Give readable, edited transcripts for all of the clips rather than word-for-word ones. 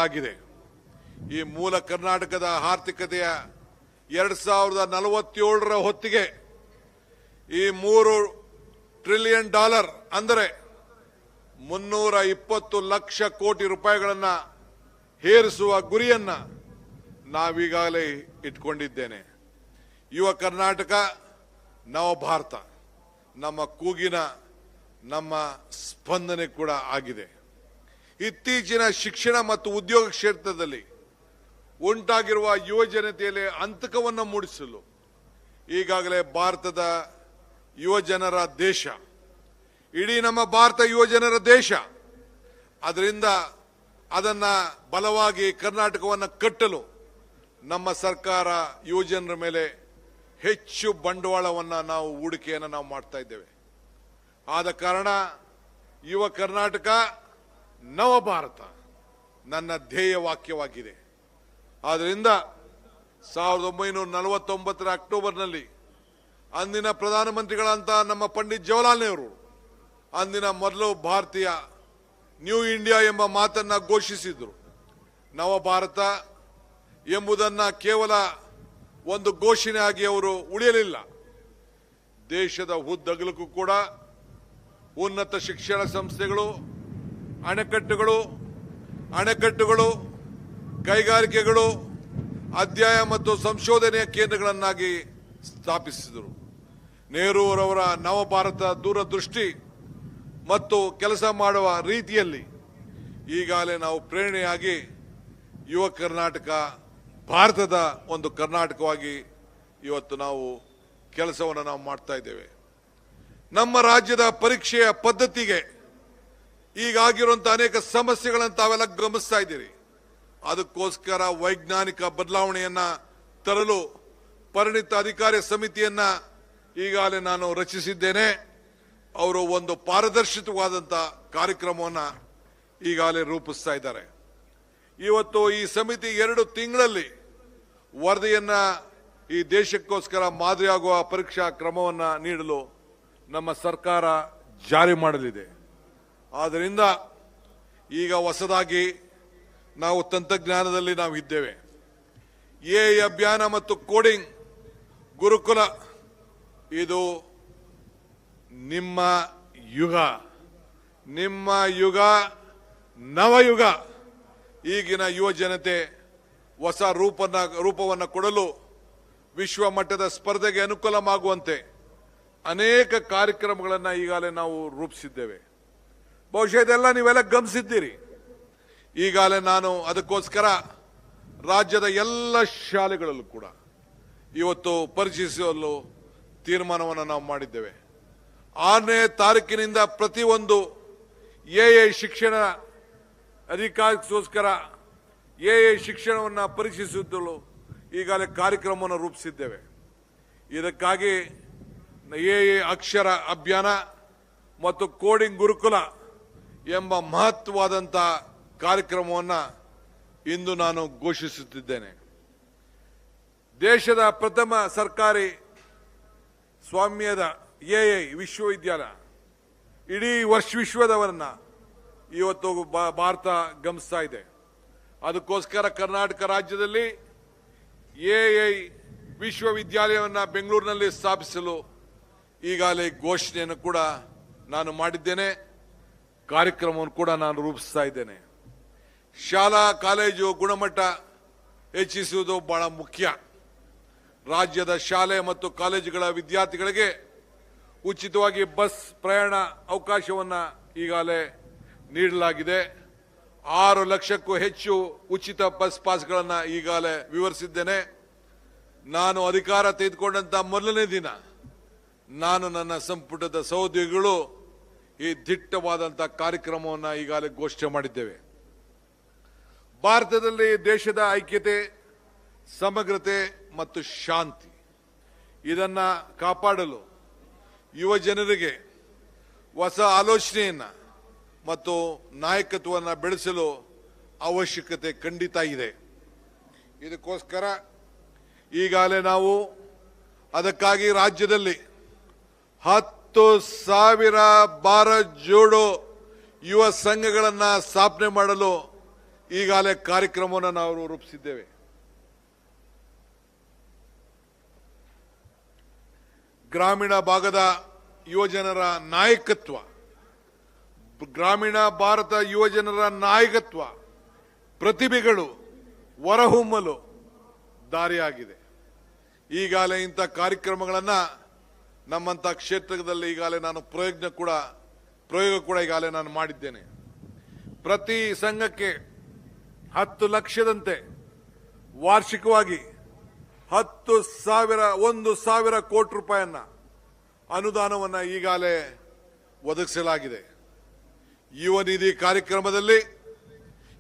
ನೀಡಲಾಗಿದೆ. ಈ ಮೂಲ ಕರ್ನಾಟಕದ ಆರ್ಥಿಕತೆಯ 2047ರ ಹೊತ್ತಿಗೆ ಈ $3 ಟ್ರಿಲಿಯನ್ ಅಂದರೆ 320 ಲಕ್ಷ ಕೋಟಿ ರೂಪಾಯಿಗಳನ್ನು ಹೇರಿಸುವ ಗುರಿಯನ್ನ ನಾವೀಗಾಗಲೇ ಇಟ್ಕೊಂಡಿದ್ದೇನೆ. ಯುವ ಕರ್ನಾಟಕ ನವ ಭಾರತ ನಮ್ಮ ಕೂಗಿನ ನಮ್ಮ ಸ್ಪಂದನೆ ಕೂಡ ಆಗಿದೆ. ಇತ್ತೀಚಿನ ಶಿಕ್ಷಣ ಮತ್ತು ಉದ್ಯೋಗ ಕ್ಷೇತ್ರದಲ್ಲಿ ಉಂಟಾಗಿರುವ ಯುವ ಜನತೆಯಲ್ಲಿ ಅಂತಕವನ್ನು ಮೂಡಿಸಲು ಈಗಾಗಲೇ ಭಾರತದ ಯುವ ಜನರ ದೇಶ, ಇಡೀ ನಮ್ಮ ಭಾರತ ಯುವ ಜನರ ದೇಶ. ಅದರಿಂದ ಅದನ್ನ ಬಲವಾಗಿ ಕರ್ನಾಟಕವನ್ನು ಕಟ್ಟಲು ನಮ್ಮ ಸರ್ಕಾರ ಯುವ ಜನರ ಮೇಲೆ ಹೆಚ್ಚು ಬಂಡವಾಳವನ್ನು ನಾವು ಹೂಡಿಕೆಯನ್ನು ನಾವು ಮಾಡ್ತಾ ಇದ್ದೇವೆ. ಆದ ಕಾರಣ ಯುವ ಕರ್ನಾಟಕ ನವ ಭಾರತ ನನ್ನ ಧ್ಯೇಯ ವಾಕ್ಯವಾಗಿದೆ. ಆದ್ದರಿಂದ 1949ರ ಅಕ್ಟೋಬರ್ನಲ್ಲಿ ಅಂದಿನ ಪ್ರಧಾನಮಂತ್ರಿಗಳಂತ ನಮ್ಮ ಪಂಡಿತ್ ಜವಾಹರ್ಲಾಲ್ ನೆಹರು ಅಂದಿನ ಮೊದಲು ಭಾರತೀಯ ನ್ಯೂ ಇಂಡಿಯಾ ಎಂಬ ಮಾತನ್ನ ಘೋಷಿಸಿದ್ರು. ನವ ಭಾರತ ಎಂಬುದನ್ನ ಕೇವಲ ಒಂದು ಘೋಷಣೆ ಆಗಿ ಅವರು ಉಳಿಯಲಿಲ್ಲ. ದೇಶದ ಉದ್ದಗಲಕ್ಕೂ ಕೂಡ ಉನ್ನತ ಶಿಕ್ಷಣ ಸಂಸ್ಥೆಗಳು, ಅಣೆಕಟ್ಟುಗಳು, ಕೈಗಾರಿಕೆಗಳು, ಅಧ್ಯಯನ ಮತ್ತು ಸಂಶೋಧನೆಯ ಕೇಂದ್ರಗಳನ್ನಾಗಿ ಸ್ಥಾಪಿಸಿದರು. ನೆಹರೂರವರ ನವ ಭಾರತ ದೂರದೃಷ್ಟಿ ಮತ್ತು ಕೆಲಸ ಮಾಡುವ ರೀತಿಯಲ್ಲಿ ಈಗಾಗಲೇ ನಾವು ಪ್ರೇರಣೆಯಾಗಿ ಯುವ ಕರ್ನಾಟಕ ಭಾರತದ ಒಂದು ಕರ್ನಾಟಕವಾಗಿ ಇವತ್ತು ನಾವು ಕೆಲಸವನ್ನು ನಾವು ಮಾಡ್ತಾ ಇದ್ದೇವೆ. ನಮ್ಮ ರಾಜ್ಯದ ಪರೀಕ್ಷೆಯ ಪದ್ಧತಿಗೆ ಈಗಾಗಿರುವಂತಹ ಅನೇಕ ಸಮಸ್ಯೆಗಳನ್ನು ತಾವೆಲ್ಲ ಗಮನಿಸ್ತಾ ಇದ್ದೀರಿ. ಅದಕ್ಕೋಸ್ಕರ ವೈಜ್ಞಾನಿಕ ಬದಲಾವಣೆಯನ್ನ ತರಲು ಪರಿಣಿತ ಅಧಿಕಾರಿ ಸಮಿತಿಯನ್ನ ಈಗಾಗಲೇ ನಾನು ರಚಿಸಿದ್ದೇನೆ. ಅವರು ಒಂದು ಪಾರದರ್ಶಕವಾದಂತಹ ಕಾರ್ಯಕ್ರಮವನ್ನು ಈಗಾಗಲೇ ರೂಪಿಸ್ತಾ ಇದ್ದಾರೆ. ಇವತ್ತು ಈ ಸಮಿತಿ 2 ತಿಂಗಳಲ್ಲಿ ವರದಿಯನ್ನ ಈ ದೇಶಕ್ಕೋಸ್ಕರ ಮಾದರಿಯಾಗುವ ಪರೀಕ್ಷಾ ಕ್ರಮವನ್ನ ನೀಡಲು ನಮ್ಮ ಸರ್ಕಾರ ಜಾರಿ ಮಾಡಲಿದೆ. ಆದ್ದರಿಂದ ಈಗ ಹೊಸದಾಗಿ ನಾವು ತಂತ್ರಜ್ಞಾನದಲ್ಲಿ ನಾವು ಇದ್ದೇವೆ. ಎಐ ಅಭಿಯಾನ ಮತ್ತು ಕೋಡಿಂಗ್ ಗುರುಕುಲ ಇದು ನಿಮ್ಮ ಯುಗ ನವಯುಗ. ಈಗಿನ ಯುವ ಜನತೆ ಹೊಸ ರೂಪವನ್ನು ಕೊಡಲು ವಿಶ್ವ ಮಟ್ಟದ ಸ್ಪರ್ಧೆಗೆ ಅನುಕೂಲವಾಗುವಂತೆ ಅನೇಕ ಕಾರ್ಯಕ್ರಮಗಳನ್ನು ಈಗಾಗಲೇ ನಾವು ರೂಪಿಸಿದ್ದೇವೆ. ಬಹುಶಃ ಇದೆಲ್ಲ ನೀವೆಲ್ಲ ಗಮನಿಸಿದ್ದೀರಿ. ಈಗಾಗಲೇ ನಾನು ಅದಕ್ಕೋಸ್ಕರ ರಾಜ್ಯದ ಎಲ್ಲ ಶಾಲೆಗಳಲ್ಲೂ ಕೂಡ ಇವತ್ತು ಪರಿಚಯಿಸಲು ತೀರ್ಮಾನವನ್ನು ನಾವು ಮಾಡಿದ್ದೇವೆ. 6ನೇ ತಾರೀಕಿನಿಂದ ಪ್ರತಿಯೊಂದು ಎಐ ಶಿಕ್ಷಣ ಅಧಿಕಾರಿಗೋಸ್ಕರ ಎಐ ಶಿಕ್ಷಣವನ್ನು ಪರಿಚಯಿಸಲು ಈಗಾಗಲೇ ಕಾರ್ಯಕ್ರಮವನ್ನು ರೂಪಿಸಿದ್ದೇವೆ. ಇದಕ್ಕಾಗಿ ಎಐ ಅಕ್ಷರ ಅಭಿಯಾನ ಮತ್ತು ಕೋಡಿಂಗ್ ಗುರುಕುಲ ಎಂಬ ಮಹತ್ವವಾದಂತಹ ಕಾರ್ಯಕ್ರಮವನ್ನು ಇಂದು ನಾನು ಘೋಷಿಸುತ್ತಿದ್ದೇನೆ. ದೇಶದ ಪ್ರಥಮ ಸರ್ಕಾರಿ ಸ್ವಾಮ್ಯದ ಎಐ ವಿಶ್ವವಿದ್ಯಾಲಯ ಇಡೀ ವಿಶ್ವದವರನ್ನ ಇವತ್ತು ಭಾರತ ಗಮನಿಸ್ತಾ ಇದೆ. ಅದಕ್ಕೋಸ್ಕರ ಕರ್ನಾಟಕ ರಾಜ್ಯದಲ್ಲಿ ಎಐ ವಿಶ್ವವಿದ್ಯಾಲಯವನ್ನು ಬೆಂಗಳೂರಿನಲ್ಲಿ ಸ್ಥಾಪಿಸಲು ಈಗಾಗಲೇ ಘೋಷಣೆಯನ್ನು ಕೂಡ ನಾನು ಮಾಡಿದ್ದೇನೆ. ಕಾರ್ಯಕ್ರಮವನ್ನು ಕೂಡ ನಾನು ರೂಪಿಸ್ತಾ ಇದ್ದೇನೆ. ಶಾಲಾ ಕಾಲೇಜು ಗುಣಮಟ್ಟ ಹೆಚ್ಚಿಸುವುದು ಬಹಳ ಮುಖ್ಯ. ರಾಜ್ಯದ ಶಾಲೆ ಮತ್ತು ಕಾಲೇಜುಗಳ ವಿದ್ಯಾರ್ಥಿಗಳಿಗೆ ಉಚಿತವಾಗಿ ಬಸ್ ಪ್ರಯಾಣ ಅವಕಾಶವನ್ನು ಈಗಾಗಲೇ ನೀಡಲಾಗಿದೆ. 6 ಲಕ್ಷಕ್ಕೂ ಹೆಚ್ಚು ಉಚಿತ ಬಸ್ ಪಾಸ್ಗಳನ್ನು ಈಗಾಗಲೇ ವಿವರಿಸಿದ್ದೇನೆ. ನಾನು ಅಧಿಕಾರ ತೆಗೆದುಕೊಂಡಂತ ಮೊದಲನೇ ದಿನ ನಾನು ನನ್ನ ಸಂಪುಟದ ಸಹೋದ್ಯೋಗಿಗಳು ಈ ದಿಟ್ಟವಾದಂತಹ ಕಾರ್ಯಕ್ರಮವನ್ನು ಈಗಾಗಲೇ ಘೋಷಣೆ ಮಾಡಿದ್ದೇವೆ. ಭಾರತದಲ್ಲಿ ದೇಶದ ಐಕ್ಯತೆ, ಸಮಗ್ರತೆ ಮತ್ತು ಶಾಂತಿ ಇದನ್ನ ಕಾಪಾಡಲು ಯುವ ಜನರಿಗೆ ಹೊಸ ಆಲೋಚನೆಯನ್ನ ಮತ್ತು ನಾಯಕತ್ವವನ್ನು ಬೆಳೆಸಲು ಅವಶ್ಯಕತೆ ಖಂಡಿತ ಇದೆ. ಇದಕ್ಕೋಸ್ಕರ ಈಗಾಗಲೇ ನಾವು ಅದಕ್ಕಾಗಿ ರಾಜ್ಯದಲ್ಲಿ 10,000 ಭಾರತ್ ಜೋಡೋ ಯುವ ಸಂಘಗಳನ್ನು ಸ್ಥಾಪನೆ ಮಾಡಲು ಈಗಾಗಲೇ ಕಾರ್ಯಕ್ರಮವನ್ನು ನಾವು ರೂಪಿಸಿದ್ದೇವೆ. ಗ್ರಾಮೀಣ ಭಾಗದ ಯುವಜನರ ನಾಯಕತ್ವ, ಗ್ರಾಮೀಣ ಭಾರತ ಯುವಜನರ ನಾಯಕತ್ವ, ಪ್ರತಿಭೆಗಳು ಹೊರಹೊಮ್ಮಲು ದಾರಿಯಾಗಿದೆ. ಈಗಾಗಲೇ ಇಂಥ ಕಾರ್ಯಕ್ರಮಗಳನ್ನು ನಮ್ಮಂಥ ಕ್ಷೇತ್ರದಲ್ಲಿ ಈಗಾಗಲೇ ನಾನು ಪ್ರಯೋಗ ಕೂಡ ಈಗಾಗಲೇ ನಾನು ಮಾಡಿದ್ದೇನೆ. ಪ್ರತಿ ಸಂಘಕ್ಕೆ 10 ಲಕ್ಷದಂತೆ ವಾರ್ಷಿಕವಾಗಿ 1,000 ಕೋಟಿ ರೂಪಾಯಿಯನ್ನ ಅನುದಾನವನ್ನು ಈಗಾಗಲೇ ಒದಗಿಸಲಾಗಿದೆ. ಯುವ ನಿಧಿ ಕಾರ್ಯಕ್ರಮದಲ್ಲಿ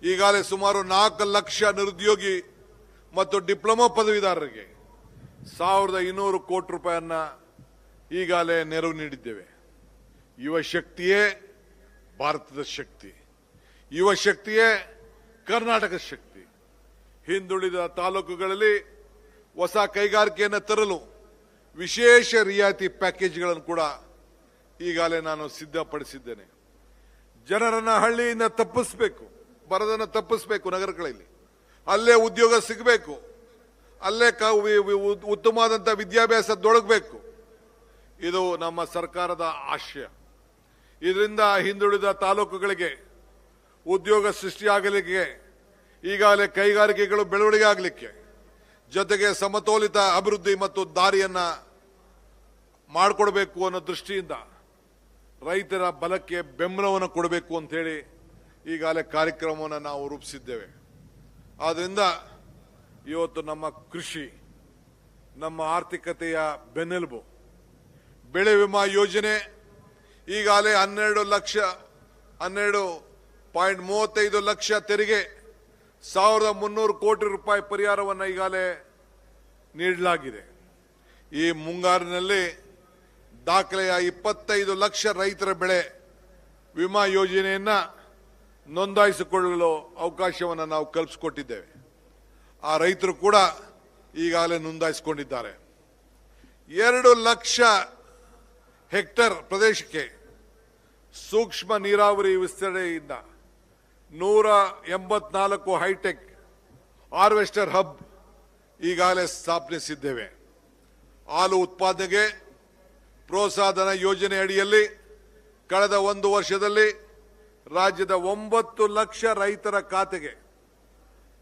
ಈಗಾಗಲೇ ಸುಮಾರು 4 ಲಕ್ಷ ನಿರುದ್ಯೋಗಿ ಮತ್ತು ಡಿಪ್ಲೊಮಾ ಪದವೀಧರರಿಗೆ 1,200 ಕೋಟಿ ರೂಪಾಯಿಯನ್ನ ಈಗಾಗಲೇ ನೆರವು ನೀಡಿದ್ದೇವೆ. ಯುವ ಶಕ್ತಿಯೇ ಭಾರತದ ಶಕ್ತಿ, ಯುವ ಶಕ್ತಿಯೇ ಕರ್ನಾಟಕದ ಶಕ್ತಿ. ಹಿಂದುಳಿದ ತಾಲೂಕುಗಳಲ್ಲಿ ಹೊಸ ಕೈಗಾರಿಕೆಯನ್ನು ತರಲು ವಿಶೇಷ ರಿಯಾಯಿತಿ ಪ್ಯಾಕೇಜ್ಗಳನ್ನು ಕೂಡ ಈಗಾಗಲೇ ನಾನು ಸಿದ್ಧಪಡಿಸಿದ್ದೇನೆ. ಜನರನ್ನ ಹಳ್ಳಿಯಿಂದ ತಪ್ಪಿಸಬೇಕು, ಬರದನ್ನು ತಪ್ಪಿಸಬೇಕು, ನಗರಗಳಲ್ಲಿ ಅಲ್ಲೇ ಉದ್ಯೋಗ ಸಿಗಬೇಕು, ಅಲ್ಲೇ ಉತ್ತಮವಾದಂಥ ವಿದ್ಯಾಭ್ಯಾಸದೊಳಗಬೇಕು. ಇದು ನಮ್ಮ ಸರ್ಕಾರದ ಆಶಯ. ಇದರಿಂದ ಹಿಂದುಳಿದ ತಾಲೂಕುಗಳಿಗೆ ಉದ್ಯೋಗ ಸೃಷ್ಟಿಯಾಗಲಿಕ್ಕೆ, ಈಗಾಗಲೇ ಕೈಗಾರಿಕೆಗಳು ಬೆಳವಣಿಗೆ ಆಗಲಿಕ್ಕೆ, ಜೊತೆಗೆ ಸಮತೋಲಿತ ಅಭಿವೃದ್ಧಿ ಮತ್ತು ದಾರಿಯನ್ನ ಮಾಡಿಕೊಡಬೇಕು ಅನ್ನೋ ದೃಷ್ಟಿಯಿಂದ ರೈತರ ಬಲಕ್ಕೆ ಬೆಂಬಲವನ್ನು ಕೊಡಬೇಕು ಅಂತ ಹೇಳಿ ಈಗಾಗಲೇ ಕಾರ್ಯಕ್ರಮವನ್ನು ನಾವು ರೂಪಿಸಿದ್ದೇವೆ. ಆದ್ದರಿಂದ ಇವತ್ತು ನಮ್ಮ ಕೃಷಿ ನಮ್ಮ ಆರ್ಥಿಕತೆಯ ಬೆನ್ನೆಲುಬು. ಬೆಳೆ ವಿಮಾ ಯೋಜನೆ ಈಗಾಗಲೇ 12.35 ಲಕ್ಷ ತೆರಿಗೆ, 1,300 ಕೋಟಿ ರೂಪಾಯಿ ಪರಿಹಾರವನ್ನು ಈಗಾಗಲೇ ನೀಡಲಾಗಿದೆ. ಈ ಮುಂಗಾರಿನಲ್ಲಿ ದಾಖಲೆಯ 25 ಲಕ್ಷ ರೈತರ ಬೆಳೆ ವಿಮಾ ಯೋಜನೆಯನ್ನ ನೋಂದಾಯಿಸಿಕೊಳ್ಳಲು ಅವಕಾಶವನ್ನು ನಾವು ಕಲ್ಪಿಸಿಕೊಟ್ಟಿದ್ದೇವೆ. ಆ ರೈತರು ಕೂಡ ಈಗಾಗಲೇ ನೋಂದಾಯಿಸಿಕೊಂಡಿದ್ದಾರೆ. 2 ಲಕ್ಷ ಹೆಕ್ಟರ್ ಪ್ರದೇಶಕ್ಕೆ ಸೂಕ್ಷ್ಮ ನೀರಾವರಿ ವಿಸ್ತರಣೆಯಿಂದ 184 ಹೈಟೆಕ್ ಹಾರ್ವೆಸ್ಟರ್ ಹಬ್ ಈಗಾಗಲೇ ಸ್ಥಾಪಿಸಿದ್ದೇವೆ. ಹಾಲು ಉತ್ಪಾದನೆಗೆ ಪ್ರೋತ್ಸಾಹಧನ ಯೋಜನೆ ಅಡಿಯಲ್ಲಿ ಕಳೆದ 1 ವರ್ಷದಲ್ಲಿ ರಾಜ್ಯದ 9 ಲಕ್ಷ ರೈತರ ಖಾತೆಗೆ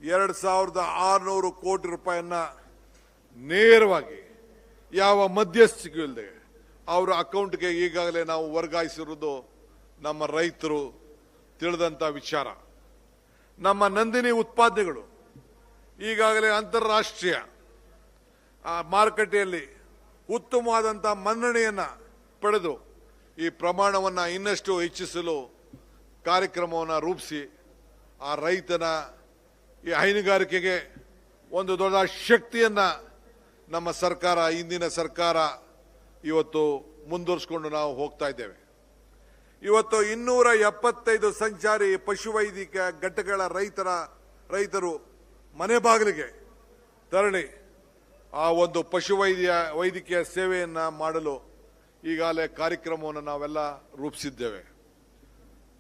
2,600 ಕೋಟಿ ರೂಪಾಯಿಯನ್ನ ನೇರವಾಗಿ ಯಾವ ಮಧ್ಯಸ್ಥಿಕೆ ಇಲ್ಲದೆ ಅವರ ಅಕೌಂಟ್ಗೆ ಈಗಾಗಲೇ ನಾವು ವರ್ಗಾಯಿಸಿರುವುದು ನಮ್ಮ ರೈತರು ತಿಳಿದಂತ ವಿಚಾರ. ನಮ್ಮ ನಂದಿನಿ ಉತ್ಪಾದನೆಗಳು ಈಗಾಗಲೇ ಅಂತಾರಾಷ್ಟ್ರೀಯ ಮಾರುಕಟ್ಟೆಯಲ್ಲಿ ಉತ್ತಮವಾದಂತಹ ಮನ್ನಣೆಯನ್ನ ಪಡೆದು ಈ ಪ್ರಮಾಣವನ್ನು ಇನ್ನಷ್ಟು ಹೆಚ್ಚಿಸಲು ಕಾರ್ಯಕ್ರಮವನ್ನು ರೂಪಿಸಿ ಆ ರೈತನ ಈ ಹೈನುಗಾರಿಕೆಗೆ ಒಂದು ದೊಡ್ಡ ಶಕ್ತಿಯನ್ನ ನಮ್ಮ ಸರ್ಕಾರ, ಇಂದಿನ ಸರ್ಕಾರ ಇವತ್ತು ಮುಂದುವರಿಸಿಕೊಂಡು ನಾವು ಹೋಗ್ತಾ ಇದ್ದೇವೆ. ಇವತ್ತು 275 ಸಂಚಾರಿ ಪಶುವೈದ್ಯಕೀಯ ಘಟಕಗಳ ರೈತರು ಮನೆ ಬಾಗಿಲಿಗೆ ತೆರಳಿ ಆ ಒಂದು ವೈದ್ಯಕೀಯ ಸೇವೆಯನ್ನ ಮಾಡಲು ಈಗಾಗಲೇ ಕಾರ್ಯಕ್ರಮವನ್ನು ನಾವೆಲ್ಲ ರೂಪಿಸಿದ್ದೇವೆ.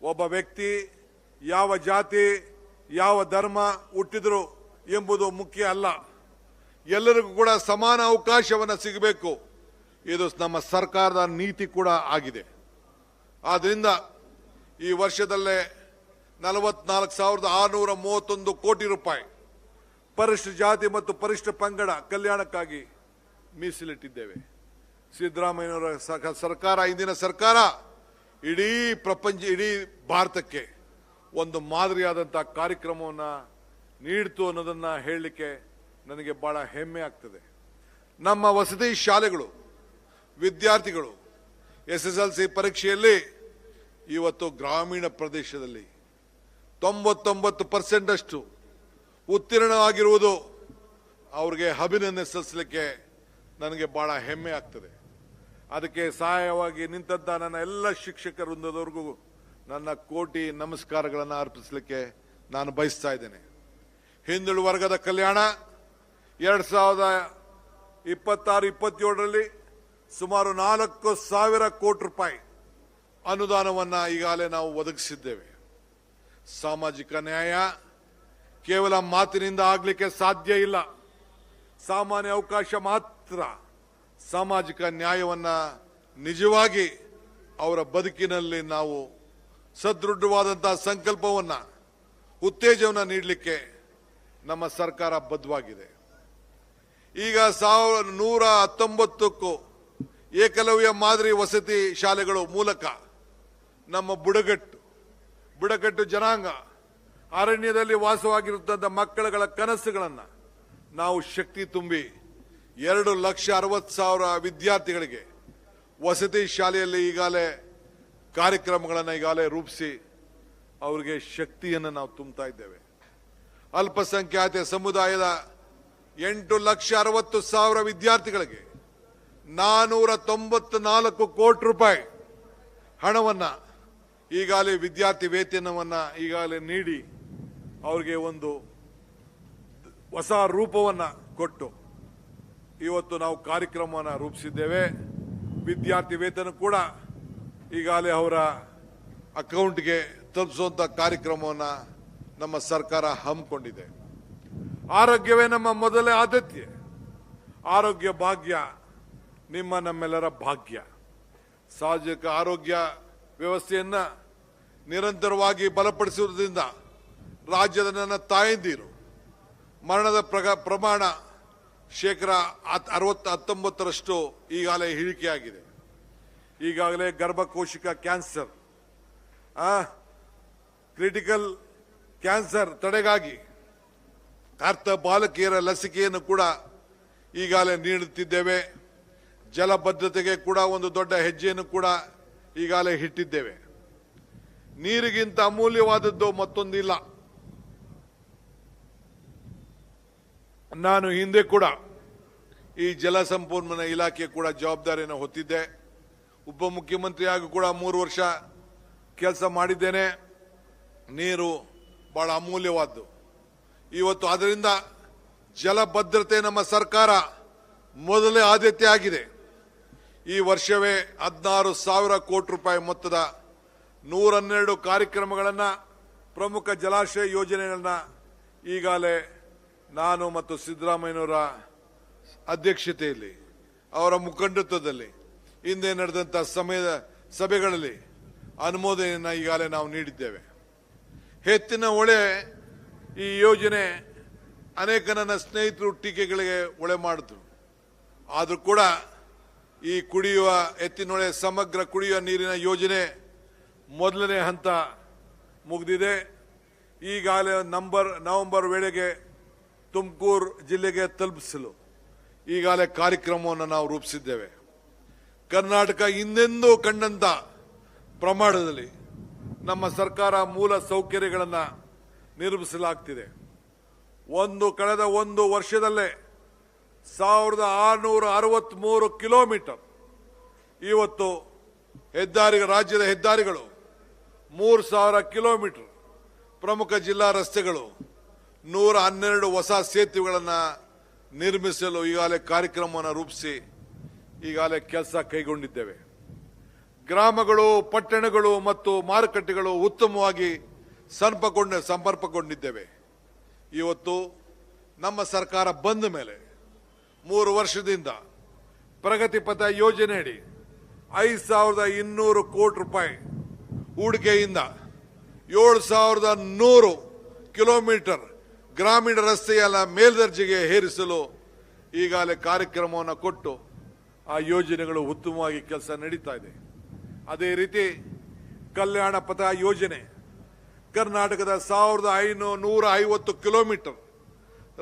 ಒಬ್ಬ ವ್ಯಕ್ತಿ ಯಾವ ಜಾತಿ ಯಾವ ಧರ್ಮ ಹುಟ್ಟಿದ್ರು ಎಂಬುದು ಮುಖ್ಯ ಅಲ್ಲ, ಎಲ್ಲರಿಗೂ ಕೂಡ ಸಮಾನ ಅವಕಾಶವನ್ನು ಸಿಗಬೇಕು. ಇದು ನಮ್ಮ ಸರ್ಕಾರದ ನೀತಿ ಕೂಡ ಆಗಿದೆ. ಆದ್ದರಿಂದ ಈ ವರ್ಷದಲ್ಲೇ 44,631 ಕೋಟಿ ರೂಪಾಯಿ ಪರಿಶಿಷ್ಟ ಜಾತಿ ಮತ್ತು ಪರಿಶಿಷ್ಟ ಪಂಗಡ ಕಲ್ಯಾಣಕ್ಕಾಗಿ ಮೀಸಲಿಟ್ಟಿದ್ದೇವೆ. ಸಿದ್ದರಾಮಯ್ಯನವರ ಸರ್ಕಾರ, ಇಂದಿನ ಸರ್ಕಾರ ಇಡೀ ಭಾರತಕ್ಕೆ ಒಂದು ಮಾದರಿಯಾದಂತಹ ಕಾರ್ಯಕ್ರಮವನ್ನು ನೀಡಿತು ಅನ್ನೋದನ್ನ ಹೇಳಲಿಕ್ಕೆ ನನಗೆ ಬಹಳ ಹೆಮ್ಮೆ ಆಗ್ತದೆ. ನಮ್ಮ ವಸತಿ ಶಾಲೆಗಳು ವಿದ್ಯಾರ್ಥಿಗಳು SSLC ಪರೀಕ್ಷೆಯಲ್ಲಿ ಇವತ್ತು ಗ್ರಾಮೀಣ ಪ್ರದೇಶದಲ್ಲಿ 99% ಅಷ್ಟು ಉತ್ತೀರ್ಣವಾಗಿರುವುದು ಅವ್ರಿಗೆ ಅಭಿನಂದನೆ ಸಲ್ಲಿಸಲಿಕ್ಕೆ ನನಗೆ ಬಹಳ ಹೆಮ್ಮೆ ಆಗ್ತದೆ. ಅದಕ್ಕೆ ಸಹಾಯವಾಗಿ ನಿಂತಂತ ನನ್ನ ಎಲ್ಲ ಶಿಕ್ಷಕ ವೃಂದದವರೆಗೂ ನನ್ನ ಕೋಟಿ ನಮಸ್ಕಾರಗಳನ್ನು ಅರ್ಪಿಸಲಿಕ್ಕೆ ನಾನು ಬಯಸ್ತಾ ಇದ್ದೇನೆ. ಹಿಂದುಳಿದ ವರ್ಗದ ಕಲ್ಯಾಣ 2026-27ರಲ್ಲಿ ಸುಮಾರು 4,000 ಕೋಟಿ ರೂಪಾಯಿ ಅನುದಾನವನ್ನು ಈಗಾಗಲೇ ನಾವು ಒದಗಿಸಿದ್ದೇವೆ. ಸಾಮಾಜಿಕ ನ್ಯಾಯ ಕೇವಲ ಮಾತಿನಿಂದ ಆಗಲಿಕ್ಕೆ ಸಾಧ್ಯ ಇಲ್ಲ. ಸಾಮಾನ್ಯ ಅವಕಾಶ ಮಾತ್ರ ಸಾಮಾಜಿಕ ನ್ಯಾಯವನ್ನ ನಿಜವಾಗಿ ಅವರ ಬದುಕಿನಲ್ಲಿ ನಾವು ಸದೃಢವಾದಂತಹ ಸಂಕಲ್ಪವನ್ನ ಉತ್ತೇಜವನ್ನ ನೀಡಲಿಕ್ಕೆ ನಮ್ಮ ಸರ್ಕಾರ ಬದ್ಧವಾಗಿದೆ. ಈಗ 1119ಕ್ಕೂ ಏಕಲವ್ಯ ಮಾದರಿ ವಸತಿ ಶಾಲೆಗಳು ಮೂಲಕ ನಮ್ಮ ಬುಡಕಟ್ಟು ಜನಾಂಗ ಅರಣ್ಯದಲ್ಲಿ ವಾಸವಾಗಿರುವಂತಹ ಮಕ್ಕಳುಗಳ ಕನಸುಗಳನ್ನು ನಾವು ಶಕ್ತಿ ತುಂಬಿ 2,60,000 ವಿದ್ಯಾರ್ಥಿಗಳಿಗೆ ವಸತಿ ಶಾಲೆಯಲ್ಲಿ ಈಗಾಗಲೇ ಕಾರ್ಯಕ್ರಮಗಳನ್ನು ಈಗಾಗಲೇ ರೂಪಿಸಿ ಅವರಿಗೆ ಶಕ್ತಿಯನ್ನು ನಾವು ತುಂಬುತ್ತಾ ಇದ್ದೇವೆ. ಅಲ್ಪಸಂಖ್ಯಾತ ಸಮುದಾಯದ 8,60,000 ವಿದ್ಯಾರ್ಥಿಗಳಿಗೆ 494 ಕೋಟಿ ರೂಪಾಯಿ ಹಣವನ್ನ ಈಗಾಗಲೇ ವಿದ್ಯಾರ್ಥಿ ವೇತನವನ್ನ ಈಗಾಗಲೇ ನೀಡಿ ಅವರಿಗೆ ಒಂದು ಹೊಸ ರೂಪವನ್ನ ಕೊಟ್ಟು ಇವತ್ತು ನಾವು ಕಾರ್ಯಕ್ರಮವನ್ನು ರೂಪಿಸಿದ್ದೇವೆ. ವಿದ್ಯಾರ್ಥಿ ವೇತನ ಕೂಡ ಈಗಾಗಲೇ ಅವರ ಅಕೌಂಟ್ಗೆ ತಲುಪಿಸುವಂತ ಕಾರ್ಯಕ್ರಮವನ್ನು ನಮ್ಮ ಸರ್ಕಾರ ಹಮ್ಮಿಕೊಂಡಿದೆ. ಆರೋಗ್ಯವೇ ನಮ್ಮ ಮೊದಲೇ ಆದ್ಯತೆ. ಆರೋಗ್ಯ ಭಾಗ್ಯ ನಮ್ಮೆಲ್ಲರ ಭಾಗ್ಯ. ಸಾರ್ವಜನಿಕ ಆರೋಗ್ಯ ವ್ಯವಸ್ಥೆಯನ್ನ ನಿರಂತರವಾಗಿ ಬಲಪಡಿಸುವುದರಿಂದ ರಾಜ್ಯದ ನನ್ನ ತಾಯಂದಿರು ಮರಣದ ಪ್ರಮಾಣ 19% ಈಗಾಗಲೇ ಇಳಿಕೆಯಾಗಿದೆ. ಈಗಾಗಲೇ ಗರ್ಭಕೋಶಿಕ ಕ್ಯಾನ್ಸರ್, ಕ್ರಿಟಿಕಲ್ ಕ್ಯಾನ್ಸರ್ ತಡೆಗಾಗಿ ಅರ್ಧ ಬಾಲಕಿಯರ ಲಸಿಕೆಯನ್ನು ಕೂಡ ಈಗಾಗಲೇ ನೀಡುತ್ತಿದ್ದೇವೆ. ಜಲಭದ್ರತೆಗೆ ಕೂಡ ಒಂದು ದೊಡ್ಡ ಹೆಜ್ಜೆಯನ್ನು ಕೂಡ ಈಗಾಗಲೇ ಇಟ್ಟಿದ್ದೇವೆ. ನೀರಿಗಿಂತ ಅಮೂಲ್ಯವಾದದ್ದು ಮತ್ತೊಂದಿಲ್ಲ. ನಾನು ಹಿಂದೆ ಕೂಡ ಈ ಜಲಸಂಪನ್ಮೂಲ ಇಲಾಖೆ ಕೂಡ ಜವಾಬ್ದಾರಿಯನ್ನು ಹೊತ್ತಿದ್ದೆ. ಉಪಮುಖ್ಯಮಂತ್ರಿಯಾಗಿ ಕೂಡ 3 ವರ್ಷ ಕೆಲಸ ಮಾಡಿದ್ದೇನೆ. ನೀರು ಬಹಳ ಅಮೂಲ್ಯವಾದ್ದು. ಇವತ್ತು ಅದರಿಂದ ಜಲಭದ್ರತೆ ನಮ್ಮ ಸರ್ಕಾರ ಮೊದಲೇ ಆದ್ಯತೆ ಆಗಿದೆ. ಈ ವರ್ಷವೇ 16,000 ಕೋಟಿ ರೂಪಾಯಿ ಮೊತ್ತದ 112 ಕಾರ್ಯಕ್ರಮಗಳನ್ನು, ಪ್ರಮುಖ ಜಲಾಶಯ ಯೋಜನೆಗಳನ್ನ ಈಗಾಗಲೇ ನಾನು ಮತ್ತು ಸಿದ್ದರಾಮಯ್ಯನವರ ಅಧ್ಯಕ್ಷತೆಯಲ್ಲಿ, ಅವರ ಮುಖಂಡತ್ವದಲ್ಲಿ ಹಿಂದೆ ನಡೆದಂತಹ ಸಭೆಗಳಲ್ಲಿ ಅನುಮೋದನೆಯನ್ನು ಈಗಾಗಲೇ ನಾವು ನೀಡಿದ್ದೇವೆ. ಎತ್ತಿನ ಹೊಳೆ ಈ ಯೋಜನೆ ಅನೇಕ ನನ್ನ ಸ್ನೇಹಿತರು ಟೀಕೆಗಳಿಗೆ ಒಳೆ ಮಾಡಿದ್ರು. ಆದರೂ ಕೂಡ ಈ ಕುಡಿಯುವ ಎತ್ತಿನೊಳೆ ಸಮಗ್ರ ಕುಡಿಯುವ ನೀರಿನ ಯೋಜನೆ ಮೊದಲನೇ ಹಂತ ಮುಗಿದಿದೆ. ಈಗಾಗಲೇ ನವೆಂಬರ್ ವೇಳೆಗೆ ತುಮಕೂರು ಜಿಲ್ಲೆಗೆ ತಲುಪಿಸಲು ಈಗಾಗಲೇ ಕಾರ್ಯಕ್ರಮವನ್ನು ನಾವು ರೂಪಿಸಿದ್ದೇವೆ. ಕರ್ನಾಟಕ ಹಿಂದೆಂದೂ ಕಂಡಂತ ಪ್ರಮಾಣದಲ್ಲಿ ನಮ್ಮ ಸರ್ಕಾರ ಮೂಲ ಸೌಕರ್ಯಗಳನ್ನು ನಿರ್ಮಿಸಲಾಗ್ತಿದೆ. ಕಳೆದ ಒಂದು ವರ್ಷದಲ್ಲೇ 1663 ಕಿಲೋಮೀಟರ್ ಇವತ್ತು ರಾಜ್ಯದ ಹೆದ್ದಾರಿಗಳು, 3000 ಕಿಲೋಮೀಟರ್ ಪ್ರಮುಖ ಜಿಲ್ಲಾ ರಸ್ತೆಗಳು, 112 ಹೊಸ ಸೇತುವೆಗಳನ್ನು ನಿರ್ಮಿಸಲು ಈಗಾಗಲೇ ಕಾರ್ಯಕ್ರಮವನ್ನು ರೂಪಿಸಿ ಈಗಾಗಲೇ ಕೆಲಸ ಕೈಗೊಂಡಿದ್ದೇವೆ. ಗ್ರಾಮಗಳು, ಪಟ್ಟಣಗಳು ಮತ್ತು ಮಾರುಕಟ್ಟೆಗಳು ಉತ್ತಮವಾಗಿ ಸಂಪರ್ಕಗೊಂಡಿದ್ದೇವೆ. ಇವತ್ತು ನಮ್ಮ ಸರ್ಕಾರ ಬಂದ ಮೇಲೆ 3 ವರ್ಷದಿಂದ ಪ್ರಗತಿ ಪಥ ಯೋಜನೆಯಡಿ 5,200 ಕೋಟಿ ರೂಪಾಯಿ ಹೂಡಿಕೆಯಿಂದ 7,100 ಕಿಲೋಮೀಟರ್ ಗ್ರಾಮೀಣ ರಸ್ತೆಯ ಮೇಲ್ದರ್ಜೆಗೆ ಏರಿಸಲು ಈಗಾಗಲೇ ಕಾರ್ಯಕ್ರಮವನ್ನು ಕೊಟ್ಟು ಆ ಯೋಜನೆಗಳು ಉತ್ತಮವಾಗಿ ಕೆಲಸ ನಡೀತಾ ಇದೆ. ಅದೇ ರೀತಿ ಕಲ್ಯಾಣ ಪಥ ಯೋಜನೆ ಕರ್ನಾಟಕದ 1,550 ಕಿಲೋಮೀಟರ್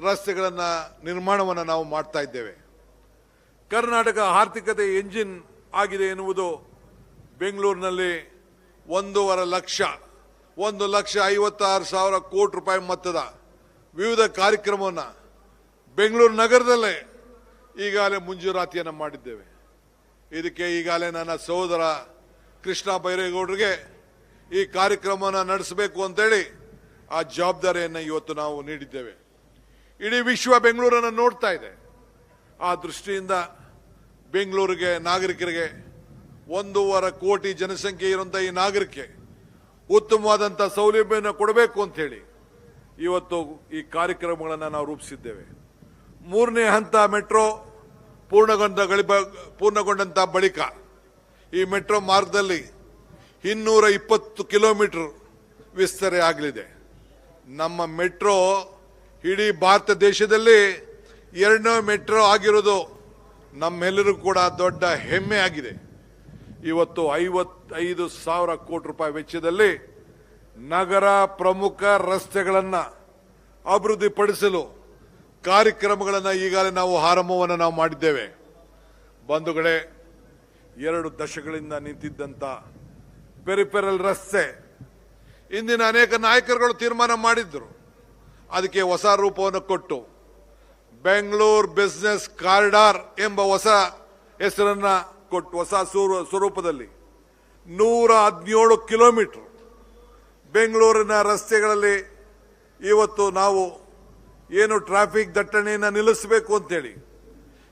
ರಸ್ತೆಗಳನ್ನು ನಿರ್ಮಾಣವನ್ನು ನಾವು ಮಾಡ್ತಾ ಇದ್ದೇವೆ. ಕರ್ನಾಟಕ ಆರ್ಥಿಕತೆ ಎಂಜಿನ್ ಆಗಿದೆ ಎನ್ನುವುದು ಬೆಂಗಳೂರಿನಲ್ಲಿ 1,56,000 ಕೋಟಿ ರೂಪಾಯಿ ಮೊತ್ತದ ವಿವಿಧ ಕಾರ್ಯಕ್ರಮವನ್ನು ಬೆಂಗಳೂರು ನಗರದಲ್ಲೇ ಈಗಾಗಲೇ ಮಂಜೂರಾತಿಯನ್ನು ಮಾಡಿದ್ದೇವೆ. ಇದಕ್ಕೆ ಈಗಾಗಲೇ ನನ್ನ ಸಹೋದರ ಕೃಷ್ಣ ಬೈರೇಗೌಡರಿಗೆ ಈ ಕಾರ್ಯಕ್ರಮವನ್ನು ನಡೆಸಬೇಕು ಅಂತೇಳಿ ಆ ಜವಾಬ್ದಾರಿಯನ್ನು ಇವತ್ತು ನಾವು ನೀಡಿದ್ದೇವೆ. ಇಡೀ ವಿಶ್ವ ಬೆಂಗಳೂರನ್ನು ನೋಡ್ತಾ ಇದೆ. ಆ ದೃಷ್ಟಿಯಿಂದ ಬೆಂಗಳೂರಿಗೆ ನಾಗರಿಕರಿಗೆ 1.5 ಕೋಟಿ ಜನಸಂಖ್ಯೆ ಇರುವಂತಹ ಈ ನಾಗರಿಕೆ ಉತ್ತಮವಾದಂತಹ ಸೌಲಭ್ಯವನ್ನು ಕೊಡಬೇಕು ಅಂತ ಹೇಳಿ ಇವತ್ತು ಈ ಕಾರ್ಯಕ್ರಮಗಳನ್ನು ನಾವು ರೂಪಿಸಿದ್ದೇವೆ. 3ನೇ ಹಂತ ಮೆಟ್ರೋ ಪೂರ್ಣಗೊಂಡಂತ ಬಳಿಕ ಈ ಮೆಟ್ರೋ ಮಾರ್ಗದಲ್ಲಿ 220 ಕಿಲೋಮೀಟರ್ ವಿಸ್ತರಣೆ ಆಗಲಿದೆ. ನಮ್ಮ ಮೆಟ್ರೋ ಇಡೀ ಭಾರತ ದೇಶದಲ್ಲಿ 2ನೇ ಮೆಟ್ರೋ ಆಗಿರೋದು ನಮ್ಮೆಲ್ಲರಿಗೂ ಕೂಡ ದೊಡ್ಡ ಹೆಮ್ಮೆ ಆಗಿದೆ. ಇವತ್ತು 55,000 ಕೋಟಿ ರೂಪಾಯಿ ವೆಚ್ಚದಲ್ಲಿ ನಗರ ಪ್ರಮುಖ ರಸ್ತೆಗಳನ್ನು ಅಭಿವೃದ್ಧಿಪಡಿಸಲು ಕಾರ್ಯಕ್ರಮಗಳನ್ನು ಈಗಾಗಲೇ ನಾವು ಆರಂಭವನ್ನು ನಾವು ಮಾಡಿದ್ದೇವೆ. ಬಂಧುಗಳೇ, 2 ದಶಕಗಳಿಂದ ನಿಂತಿದ್ದಂಥ ಪೆರಿಫೆರಲ್ ರಸ್ತೆ ಇಂದಿನ ಅನೇಕ ನಾಯಕರುಗಳು ತೀರ್ಮಾನ ಮಾಡಿದ್ರು. ಅದಕ್ಕೆ ಹೊಸ ರೂಪವನ್ನು ಕೊಟ್ಟು ಬೆಂಗಳೂರು ಬಿಸಿನೆಸ್ ಕಾರಿಡಾರ್ ಎಂಬ ಹೊಸ ಹೆಸರನ್ನ ಕೊಟ್ಟು ಹೊಸ ಸ್ವರೂಪದಲ್ಲಿ 117 ಕಿಲೋಮೀಟರ್ ಬೆಂಗಳೂರಿನ ರಸ್ತೆಗಳಲ್ಲಿ ಇವತ್ತು ನಾವು ಏನು ಟ್ರಾಫಿಕ್ ದಟ್ಟಣೆಯನ್ನು ನಿಲ್ಲಿಸಬೇಕು ಅಂತೇಳಿ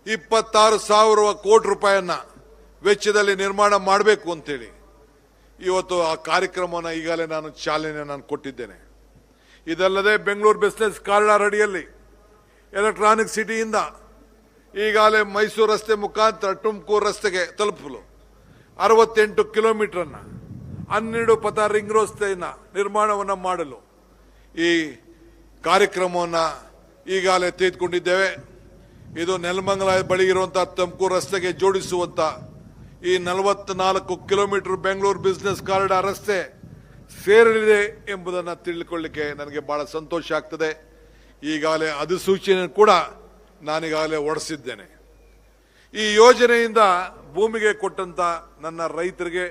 26,000 ಕೋಟಿ ರೂಪಾಯಿಯನ್ನ ವೆಚ್ಚದಲ್ಲಿ ನಿರ್ಮಾಣ ಮಾಡಬೇಕು ಅಂತೇಳಿ ಇವತ್ತು ಆ ಕಾರ್ಯಕ್ರಮವನ್ನು ಈಗಾಗಲೇ ನಾನು ಚಾಲನೆ ಕೊಟ್ಟಿದ್ದೇನೆ. ಇದಲ್ಲದೆ ಬೆಂಗಳೂರು ಬಿಸಿನೆಸ್ ಕಾರಿಡಾರ್ ಅಡಿಯಲ್ಲಿ ಎಲೆಕ್ಟ್ರಾನಿಕ್ ಸಿಟಿಯಿಂದ ಈಗಾಗಲೇ ಮೈಸೂರು ರಸ್ತೆ ಮುಖಾಂತರ ತುಮಕೂರು ರಸ್ತೆಗೆ ತಲುಪಲು 68 ಕಿಲೋಮೀಟರ್ 12 ಪಥ ರಿಂಗ್ ರಸ್ತೆಯನ್ನ ನಿರ್ಮಾಣವನ್ನು ಮಾಡಲು ಈ ಕಾರ್ಯಕ್ರಮವನ್ನು ಈಗಾಗಲೇ ತೆಗೆದುಕೊಂಡಿದ್ದೇವೆ. ಇದು ನೆಲಮಂಗಲ ಬಳಿ ಇರುವಂತಹ ತುಮಕೂರು ರಸ್ತೆಗೆ ಜೋಡಿಸುವಂತ ಈ 44 ಕಿಲೋಮೀಟರ್ ಬೆಂಗಳೂರು ಬಿಸಿನೆಸ್ ಕಾರಿಡಾರ್ ರಸ್ತೆ ಸೇರಲಿದೆ ಎಂಬುದನ್ನು ತಿಳಿದುಕೊಳ್ಳಿಕ್ಕೆ ನನಗೆ ಬಹಳ ಸಂತೋಷ ಆಗ್ತದೆ. ಈಗಾಗಲೇ ಅಧಿಸೂಚನೆ ಕೂಡ ನಾನೀಗಾಗಲೇ ಹೊರಡಿಸಿದ್ದೇನೆ. ಈ ಯೋಜನೆಯಿಂದ ಭೂಮಿಗೆ ಕೊಟ್ಟಂತ ನನ್ನ ರೈತರಿಗೆ,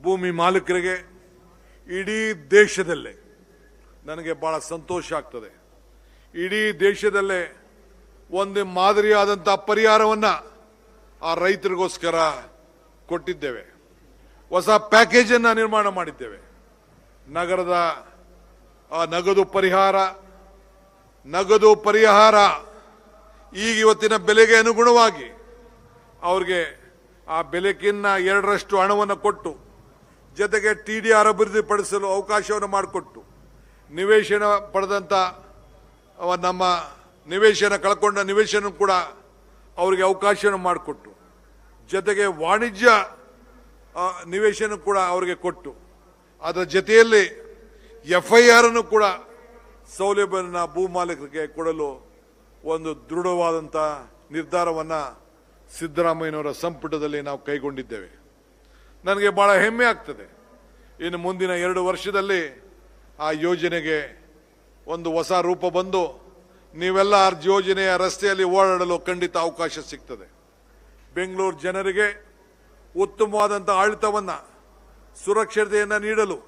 ಭೂಮಿ ಮಾಲೀಕರಿಗೆ ಇಡೀ ದೇಶದಲ್ಲೇ ನನಗೆ ಬಹಳ ಸಂತೋಷ ಆಗ್ತದೆ. ಇಡೀ ದೇಶದಲ್ಲೇ ಒಂದು ಮಾದರಿಯಾದಂಥ ಪರಿಹಾರವನ್ನು ಆ ರೈತರಿಗೋಸ್ಕರ ಕೊಟ್ಟಿದ್ದೇವೆ. ಹೊಸ ಪ್ಯಾಕೇಜ್ ಅನ್ನು ನಿರ್ಮಾಣ ಮಾಡಿದ್ದೇವೆ. ನಗರದ ನಗದು ಪರಿಹಾರ ಈಗ ಇವತ್ತಿನ ಬೆಲೆಗೆ ಅನುಗುಣವಾಗಿ ಅವ್ರಿಗೆ ಆ ಬೆಲೆಗಿನ್ನ 2ರಷ್ಟು ಹಣವನ್ನು ಕೊಟ್ಟು ಜೊತೆಗೆ TDR ಅಭಿವೃದ್ಧಿಪಡಿಸಲು ಅವಕಾಶವನ್ನು ಮಾಡಿಕೊಟ್ಟು ನಿವೇಶನ ಪಡೆದಂತ ನಮ್ಮ ನಿವೇಶನ ಕಳ್ಕೊಂಡ ನಿವೇಶನ ಕೂಡ ಅವರಿಗೆ ಅವಕಾಶವನ್ನು ಮಾಡಿಕೊಟ್ಟು ಜೊತೆಗೆ ವಾಣಿಜ್ಯ ನಿವೇಶನ ಕೂಡ ಅವರಿಗೆ ಕೊಟ್ಟು ಅದರ ಜೊತೆಯಲ್ಲಿ FIR ಅನ್ನು ಕೂಡ ಸೌಲಭ್ಯವನ್ನು ಭೂ ಮಾಲೀಕರಿಗೆ ಕೊಡಲು ಒಂದು ದೃಢವಾದಂಥ ನಿರ್ಧಾರವನ್ನು ಸಿದ್ದರಾಮಯ್ಯನವರ ಸಂಪುಟದಲ್ಲಿ ನಾವು ಕೈಗೊಂಡಿದ್ದೇವೆ. ನನಗೆ ಬಹಳ ಹೆಮ್ಮೆ ಆಗ್ತದೆ. ಇನ್ನು ಮುಂದಿನ 2 ವರ್ಷದಲ್ಲಿ ಆ ಯೋಜನೆಗೆ ಒಂದು ಹೊಸ ರೂಪ ಬಂದು ನೀವೆಲ್ಲ ಆ ಯೋಜನೆಯ ರಸ್ತೆಯಲ್ಲಿ ಓಡಾಡಲು ಖಂಡಿತ ಅವಕಾಶ ಸಿಗ್ತದೆ. ಬೆಂಗಳೂರು ಜನರಿಗೆ ಉತ್ತಮವಾದಂಥ ಆಡಳಿತವನ್ನು ಸುರಕ್ಷತೆಯನ್ನು ನೀಡಲು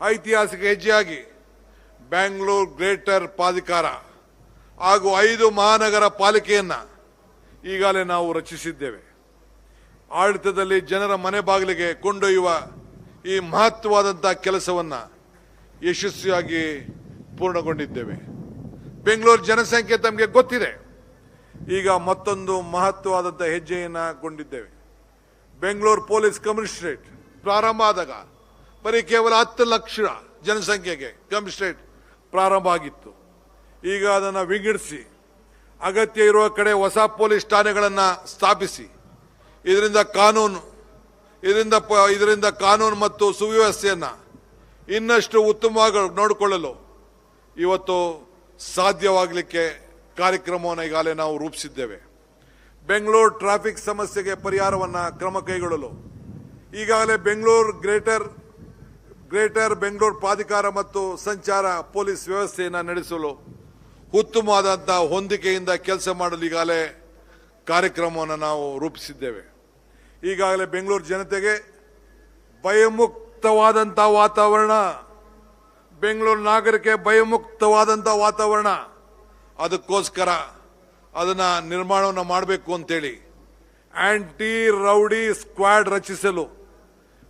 ಐತಿಹಾಸಿಕ ಹೆಜ್ಜೆಯಾಗಿ ಬೆಂಗಳೂರು ಗ್ರೇಟರ್ ಪ್ರಾಧಿಕಾರ ಹಾಗೂ 5 ಮಹಾನಗರ ಪಾಲಿಕೆಯನ್ನು ಈಗಾಗಲೇ ನಾವು ರಚಿಸಿದ್ದೇವೆ. ಆಡಳಿತದಲ್ಲಿ ಜನರ ಮನೆ ಬಾಗಿಲಿಗೆ ಕೊಂಡೊಯ್ಯುವ ಈ ಮಹತ್ವವಾದಂಥ ಕೆಲಸವನ್ನು ಯಶಸ್ವಿಯಾಗಿ ಪೂರ್ಣಗೊಂಡಿದ್ದೇವೆ. ಬೆಂಗಳೂರು ಜನಸಂಖ್ಯೆ ತಮಗೆ ಗೊತ್ತಿದೆ. ಈಗ ಮತ್ತೊಂದು ಮಹತ್ವವಾದಂಥ ಹೆಜ್ಜೆಯನ್ನು ಕೊಂಡಿದ್ದೇವೆ. ಬೆಂಗಳೂರು ಪೊಲೀಸ್ ಕಮಿಷನರೇಟ್ ಪ್ರಾರಂಭ ಆದಾಗ ಬರೀ ಕೇವಲ 10 ಲಕ್ಷ ಜನಸಂಖ್ಯೆಗೆ ಕಮಿಷನರೇಟ್ ಪ್ರಾರಂಭ ಆಗಿತ್ತು. ಈಗ ಅದನ್ನು ವಿಂಗಡಿಸಿ ಅಗತ್ಯ ಇರುವ ಕಡೆ ಹೊಸ ಪೊಲೀಸ್ ಠಾಣೆಗಳನ್ನು ಸ್ಥಾಪಿಸಿ ಇದರಿಂದ ಕಾನೂನು ಮತ್ತು ಸುವ್ಯವಸ್ಥೆಯನ್ನು ಇನ್ನಷ್ಟು ಉತ್ತಮವಾಗಿ ನೋಡಿಕೊಳ್ಳಲು ಇವತ್ತು ಸಾಧ್ಯವಾಗಲಿಕ್ಕೆ ಕಾರ್ಯಕ್ರಮವನ್ನು ಈಗಾಗಲೇ ನಾವು ರೂಪಿಸಿದ್ದೇವೆ. ಬೆಂಗಳೂರು ಟ್ರಾಫಿಕ್ ಸಮಸ್ಯೆಗೆ ಪರಿಹಾರವನ್ನು ಕ್ರಮ ಕೈಗೊಳ್ಳಲು ಈಗಾಗಲೇ ಬೆಂಗಳೂರು ಗ್ರೇಟರ್ ಬೆಂಗಳೂರು ಪ್ರಾಧಿಕಾರ ಮತ್ತು ಸಂಚಾರ ಪೊಲೀಸ್ ವ್ಯವಸ್ಥೆಯನ್ನು ನಡೆಸಲು ಉತ್ತಮವಾದಂಥ ಹೊಂದಿಕೆಯಿಂದ ಕೆಲಸ ಮಾಡಲು ಈಗಾಗಲೇ ಕಾರ್ಯಕ್ರಮವನ್ನು ನಾವು ರೂಪಿಸಿದ್ದೇವೆ. ಈಗಾಗಲೇ ಬೆಂಗಳೂರು ಜನತೆಗೆ ಭಯಮುಕ್ತವಾದಂಥ ವಾತಾವರಣ, ಬೆಂಗಳೂರು ನಾಗರಿಕೆ ಭಯಮುಕ್ತವಾದಂಥ ವಾತಾವರಣ, ಅದಕ್ಕೋಸ್ಕರ ಅದನ್ನು ನಿರ್ಮಾಣವನ್ನು ಮಾಡಬೇಕು ಅಂತೇಳಿ ಆಂಟಿ ರೌಡಿ ಸ್ಕ್ವಾಡ್ ರಚಿಸಲು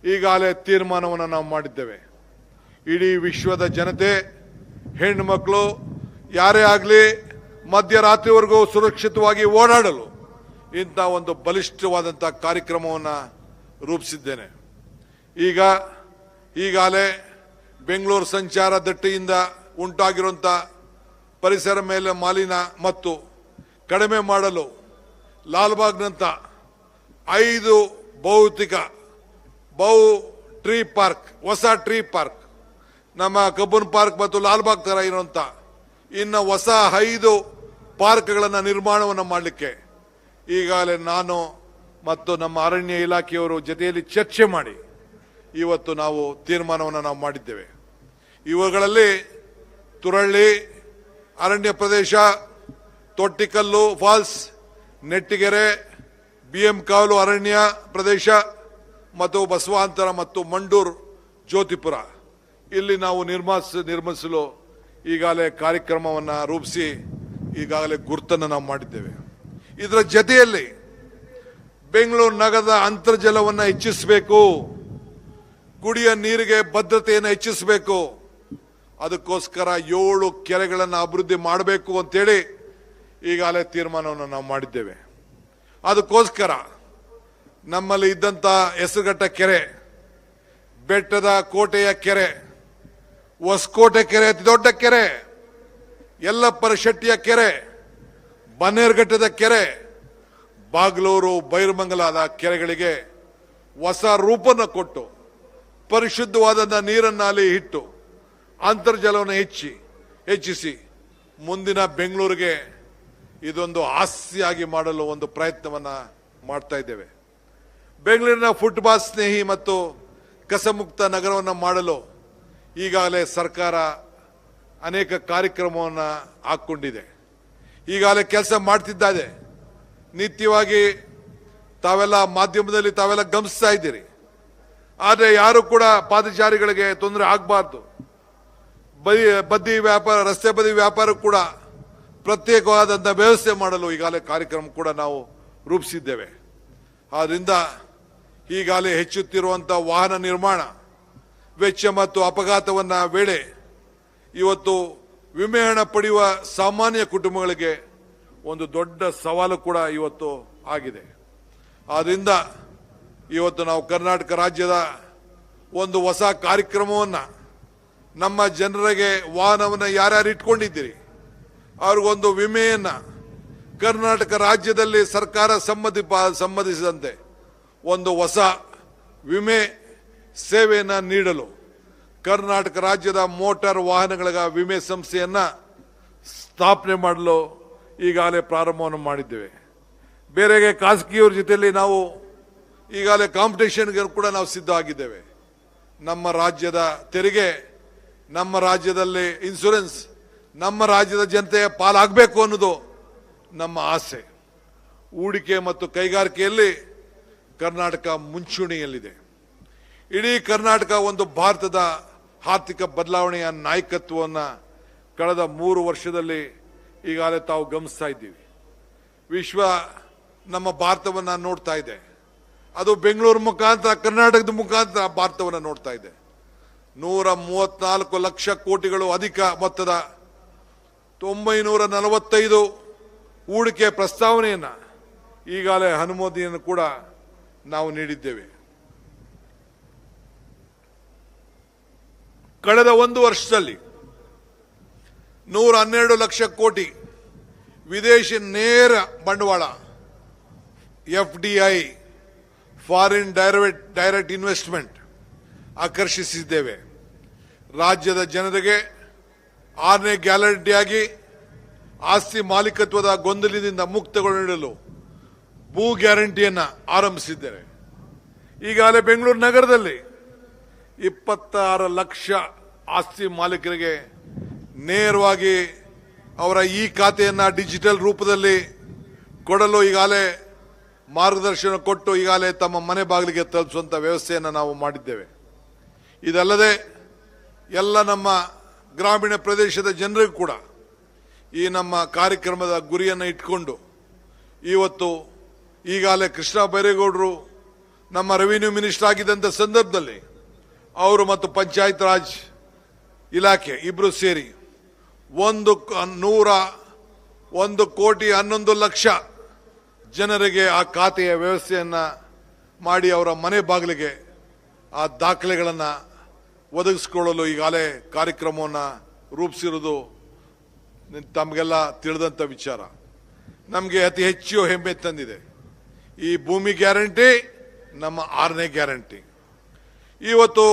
ಈಗಾಗಲೇ ತೀರ್ಮಾನವನ್ನು ನಾವು ಮಾಡಿದ್ದೇವೆ. ಇಡೀ ವಿಶ್ವದ ಜನತೆ, ಹೆಣ್ಣು ಮಕ್ಕಳು ಯಾರೇ ಆಗಲಿ ಮಧ್ಯರಾತ್ರಿವರೆಗೂ ಸುರಕ್ಷಿತವಾಗಿ ಓಡಾಡಲು ಇಂಥ ಒಂದು ಬಲಿಷ್ಠವಾದಂಥ ಕಾರ್ಯಕ್ರಮವನ್ನು ರೂಪಿಸಿದ್ದೇನೆ. ಈಗಾಗಲೇ ಬೆಂಗಳೂರು ಸಂಚಾರ ದಟ್ಟಿಯಿಂದ ಉಂಟಾಗಿರುವಂಥ ಪರಿಸರ ಮೇಲೆ ಮಾಲಿನ್ಯ ಮತ್ತು ಕಡಿಮೆ ಮಾಡಲು ಲಾಲ್ಬಾಗ್ನಂಥ 5 ಟ್ರೀ ಪಾರ್ಕ್, ಹೊಸ ಟ್ರೀ ಪಾರ್ಕ್, ನಮ್ಮ ಕಬ್ಬನ್ ಪಾರ್ಕ್ ಮತ್ತು ಲಾಲ್ಬಾಗ್ ತರ ಇರುವಂತ ಇನ್ನು ಹೊಸ 5 ಪಾರ್ಕ್ಗಳನ್ನು ನಿರ್ಮಾಣವನ್ನು ಮಾಡಲಿಕ್ಕೆ ಈಗಾಗಲೇ ನಾನು ಮತ್ತು ನಮ್ಮ ಅರಣ್ಯ ಇಲಾಖೆಯವರು ಜೊತೆಯಲ್ಲಿ ಚರ್ಚೆ ಮಾಡಿ ಇವತ್ತು ನಾವು ತೀರ್ಮಾನವನ್ನು ನಾವು ಮಾಡಿದ್ದೇವೆ. ಇವುಗಳಲ್ಲಿ ತುರಳ್ಳಿ ಅರಣ್ಯ ಪ್ರದೇಶ, ತೊಟ್ಟಿಕಲ್ಲು ಫಾಲ್ಸ್, ನೆಟ್ಟಿಗೆರೆ, BM ಕಾವಲು ಅರಣ್ಯ ಪ್ರದೇಶ ಮತ್ತು ಬಸವಾಂತರ ಮತ್ತು ಮಂಡೂರು ಜ್ಯೋತಿಪುರ ಇಲ್ಲಿ ನಾವು ನಿರ್ಮಿಸಲು ಈಗಾಗಲೇ ಕಾರ್ಯಕ್ರಮವನ್ನು ರೂಪಿಸಿ ಈಗಾಗಲೇ ಗುರುತನ್ನು ನಾವು ಮಾಡಿದ್ದೇವೆ. ಇದರ ಜೊತೆಯಲ್ಲಿ ಬೆಂಗಳೂರು ನಗರದ ಅಂತರ್ಜಲವನ್ನು ಹೆಚ್ಚಿಸಬೇಕು, ಕುಡಿಯ ನೀರಿಗೆ ಭದ್ರತೆಯನ್ನು ಹೆಚ್ಚಿಸಬೇಕು. ಅದಕ್ಕೋಸ್ಕರ 7 ಕೆರೆಗಳನ್ನು ಅಭಿವೃದ್ಧಿ ಮಾಡಬೇಕು ಅಂತೇಳಿ ಈಗಾಗಲೇ ತೀರ್ಮಾನವನ್ನು ನಾವು ಮಾಡಿದ್ದೇವೆ. ಅದಕ್ಕೋಸ್ಕರ ನಮ್ಮಲ್ಲಿ ಇದ್ದಂಥ ಹೆಸರುಘಟ್ಟ ಕೆರೆ, ಬೆಟ್ಟದ ಕೋಟೆಯ ಕೆರೆ, ಹೊಸಕೋಟೆ ಕೆರೆ ಅತಿ ದೊಡ್ಡ ಕೆರೆ, ಯಲ್ಲಪ್ಪರ ಶೆಟ್ಟಿಯ ಕೆರೆ, ಬನ್ನೇರುಘಟ್ಟದ ಕೆರೆ, ಬಾಗ್ಲೂರು ಬೈರಮಂಗಲದ ಕೆರೆಗಳಿಗೆ ಹೊಸ ರೂಪನ್ನು ಕೊಟ್ಟು ಪರಿಶುದ್ಧವಾದ ನೀರನ್ನು ಅಲ್ಲಿ ಇಟ್ಟು ಅಂತರ್ಜಲವನ್ನು ಹೆಚ್ಚಿಸಿ ಮುಂದಿನ ಬೆಂಗಳೂರಿಗೆ ಇದೊಂದು ಆಸ್ತಿಯಾಗಿ ಮಾಡಲು ಒಂದು ಪ್ರಯತ್ನವನ್ನು ಮಾಡ್ತಾ ಇದ್ದೇವೆ. ಬೆಂಗಳೂರಿನ ಫುಟ್ಪಾತ್ ಸ್ನೇಹಿ ಮತ್ತು ಕಸಮುಕ್ತ ನಗರವನ್ನು ಮಾಡಲು ಈಗಾಗಲೇ ಸರ್ಕಾರ ಅನೇಕ ಕಾರ್ಯಕ್ರಮವನ್ನು ಹಾಕ್ಕೊಂಡಿದೆ. ಈಗಾಗಲೇ ಕೆಲಸ ಮಾಡ್ತಿದ್ದಾರೆ. ನಿತ್ಯವಾಗಿ ತಾವೆಲ್ಲ ಮಾಧ್ಯಮದಲ್ಲಿ ತಾವೆಲ್ಲ ಗಮನಿಸ್ತಾ ಇದ್ದೀರಿ. ಆದರೆ ಯಾರು ಕೂಡ ಪಾದಚಾರಿಗಳಿಗೆ ತೊಂದರೆ ಆಗಬಾರ್ದು. ಬದಿ ವ್ಯಾಪಾರ, ರಸ್ತೆ ಬದಿ ವ್ಯಾಪಾರ ಕೂಡ ಪ್ರತ್ಯೇಕವಾದಂಥ ವ್ಯವಸ್ಥೆ ಮಾಡಲು ಈಗಾಗಲೇ ಕಾರ್ಯಕ್ರಮ ಕೂಡ ನಾವು ರೂಪಿಸಿದ್ದೇವೆ. ಆದ್ದರಿಂದ ಈಗಾಗಲೇ ಹೆಚ್ಚುತ್ತಿರುವಂಥ ವಾಹನ ನಿರ್ಮಾಣ ವೆಚ್ಚ ಮತ್ತು ಅಪಘಾತವನ್ನ ವೇಳೆ ಇವತ್ತು ವಿಮೆ ಹಣ ಪಡೆಯುವ ಸಾಮಾನ್ಯ ಕುಟುಂಬಗಳಿಗೆ ಒಂದು ದೊಡ್ಡ ಸವಾಲು ಕೂಡ ಇವತ್ತು ಆಗಿದೆ. ಆದ್ದರಿಂದ ಇವತ್ತು ನಾವು ಕರ್ನಾಟಕ ರಾಜ್ಯದ ಒಂದು ಹೊಸ ಕಾರ್ಯಕ್ರಮವನ್ನು ನಮ್ಮ ಜನರಿಗೆ ವಾಹನವನ್ನು ಯಾರ್ಯಾರು ಇಟ್ಕೊಂಡಿದ್ದೀರಿ ಅವ್ರಿಗೊಂದು ವಿಮೆಯನ್ನು ಕರ್ನಾಟಕ ರಾಜ್ಯದಲ್ಲಿ ಸರ್ಕಾರ ಸಂಬಂಧಿಸಿದಂತೆ ಒಂದು ಹೊಸ ವಿಮೆ ಸೇವೆಯನ್ನು ನೀಡಲು ಕರ್ನಾಟಕ ರಾಜ್ಯದ ಮೋಟಾರ್ ವಾಹನಗಳ ವಿಮೆ ಸಂಸ್ಥೆಯನ್ನು ಸ್ಥಾಪನೆ ಮಾಡಲು ಈಗಾಗಲೇ ಪ್ರಾರಂಭವನ್ನು ಮಾಡಿದ್ದೇವೆ. ಬೇರೆಗೆ ಖಾಸಗಿಯವರ ಜೊತೆಯಲ್ಲಿ ನಾವು ಈಗಾಗಲೇ ಕಾಂಪಿಟೇಷನ್ಗೆ ಕೂಡ ನಾವು ಸಿದ್ಧ ಆಗಿದ್ದೇವೆ. ನಮ್ಮ ರಾಜ್ಯದ ತೆರಿಗೆ, ನಮ್ಮ ರಾಜ್ಯದಲ್ಲಿ ಇನ್ಶೂರೆನ್ಸ್, ನಮ್ಮ ರಾಜ್ಯದ ಜನತೆಯ ಪಾಲಾಗಬೇಕು ಅನ್ನೋದು ನಮ್ಮ ಆಸೆ. ಹೂಡಿಕೆ ಮತ್ತು ಕೈಗಾರಿಕೆಯಲ್ಲಿ ಕರ್ನಾಟಕ ಮುಂಚೂಣಿಯಲ್ಲಿದೆ. ಇಡೀ ಕರ್ನಾಟಕ ಒಂದು ಭಾರತದ ಆರ್ಥಿಕ ಬದಲಾವಣೆಯ ನಾಯಕತ್ವವನ್ನು ಕಳೆದ 3 ವರ್ಷದಲ್ಲಿ ಈಗಾಗಲೇ ತಾವು ಗಮನಿಸ್ತಾ ಇದ್ದೀವಿ. ವಿಶ್ವ ನಮ್ಮ ಭಾರತವನ್ನು ನೋಡ್ತಾ ಇದೆ. ಅದು ಬೆಂಗಳೂರು ಮುಖಾಂತರ, ಕರ್ನಾಟಕದ ಮುಖಾಂತರ ಭಾರತವನ್ನು ನೋಡ್ತಾ ಇದೆ. 134 ಲಕ್ಷ ಕೋಟಿಗಳು ಅಧಿಕ ಮೊತ್ತದ 945 ಹೂಡಿಕೆ ಪ್ರಸ್ತಾವನೆಯನ್ನು ಈಗಾಗಲೇ ಅನುಮೋದನೆಯನ್ನು ಕೂಡ ನಾವು ನೀಡಿದ್ದೇವೆ. ಕಳೆದ 1 ವರ್ಷದಲ್ಲಿ 112 ಲಕ್ಷ ಕೋಟಿ ವಿದೇಶಿ ನೇರ ಬಂಡವಾಳ FDI, ಫಾರಿನ್ ಡೈರೆಕ್ಟ್ ಇನ್ವೆಸ್ಟ್ಮೆಂಟ್ ಆಕರ್ಷಿಸಿದ್ದೇವೆ. ರಾಜ್ಯದ ಜನರಿಗೆ 6ನೇ ಗ್ಯಾರಂಟಿಯಾಗಿ ಆಸ್ತಿ ಮಾಲೀಕತ್ವದ ಗೊಂದಲದಿಂದ ಮುಕ್ತಗೊಳ್ಳಲು ಭೂ ಗ್ಯಾರಂಟಿಯನ್ನು ಆರಂಭಿಸಿದ್ದೇವೆ. ಈಗಾಗಲೇ ಬೆಂಗಳೂರು ನಗರದಲ್ಲಿ 26 ಲಕ್ಷ ಆಸ್ತಿ ಮಾಲೀಕರಿಗೆ ನೇರವಾಗಿ ಅವರ ಈ ಖಾತೆಯನ್ನು ಡಿಜಿಟಲ್ ರೂಪದಲ್ಲಿ ಕೊಡಲು ಈಗಾಗಲೇ ಮಾರ್ಗದರ್ಶನ ಕೊಟ್ಟು ಈಗಾಗಲೇ ತಮ್ಮ ಮನೆ ಬಾಗಿಲಿಗೆ ತಲುಪಿಸುವಂಥ ವ್ಯವಸ್ಥೆಯನ್ನು ನಾವು ಮಾಡಿದ್ದೇವೆ. ಇದಲ್ಲದೆ ಎಲ್ಲ ನಮ್ಮ ಗ್ರಾಮೀಣ ಪ್ರದೇಶದ ಜನರಿಗೂ ಕೂಡ ಈ ನಮ್ಮ ಕಾರ್ಯಕ್ರಮದ ಗುರಿಯನ್ನು ಇಟ್ಕೊಂಡು ಇವತ್ತು ಈಗಾಗಲೇ ಕೃಷ್ಣ ಬೈರೇಗೌಡರು ನಮ್ಮ ರೆವಿನ್ಯೂ ಮಿನಿಸ್ಟರ್ ಆಗಿದ್ದಂಥ ಸಂದರ್ಭದಲ್ಲಿ ಅವರು ಮತ್ತು ಪಂಚಾಯತ್ ರಾಜ್ ಇಲಾಖೆ ಇಬ್ಬರು ಸೇರಿ 1,11,00,000 ಜನರಿಗೆ ಆ ಖಾತೆಯ ವ್ಯವಸ್ಥೆಯನ್ನು ಮಾಡಿ ಅವರ ಮನೆ ಬಾಗಿಲಿಗೆ ಆ ದಾಖಲೆಗಳನ್ನು ಒದಗಿಸಿಕೊಳ್ಳಲು ಈಗಾಗಲೇ ಕಾರ್ಯಕ್ರಮವನ್ನು ರೂಪಿಸಿರೋದು ತಮಗೆಲ್ಲ ತಿಳಿದಂಥ ವಿಚಾರ. ನಮಗೆ ಅತಿ ಹೆಚ್ಚು ಹೆಮ್ಮೆ ತಂದಿದೆ. ಈ ಭೂಮಿ ಗ್ಯಾರಂಟಿ ನಮ್ಮ 6ನೇ ಗ್ಯಾರಂಟಿ. ಇವತ್ತು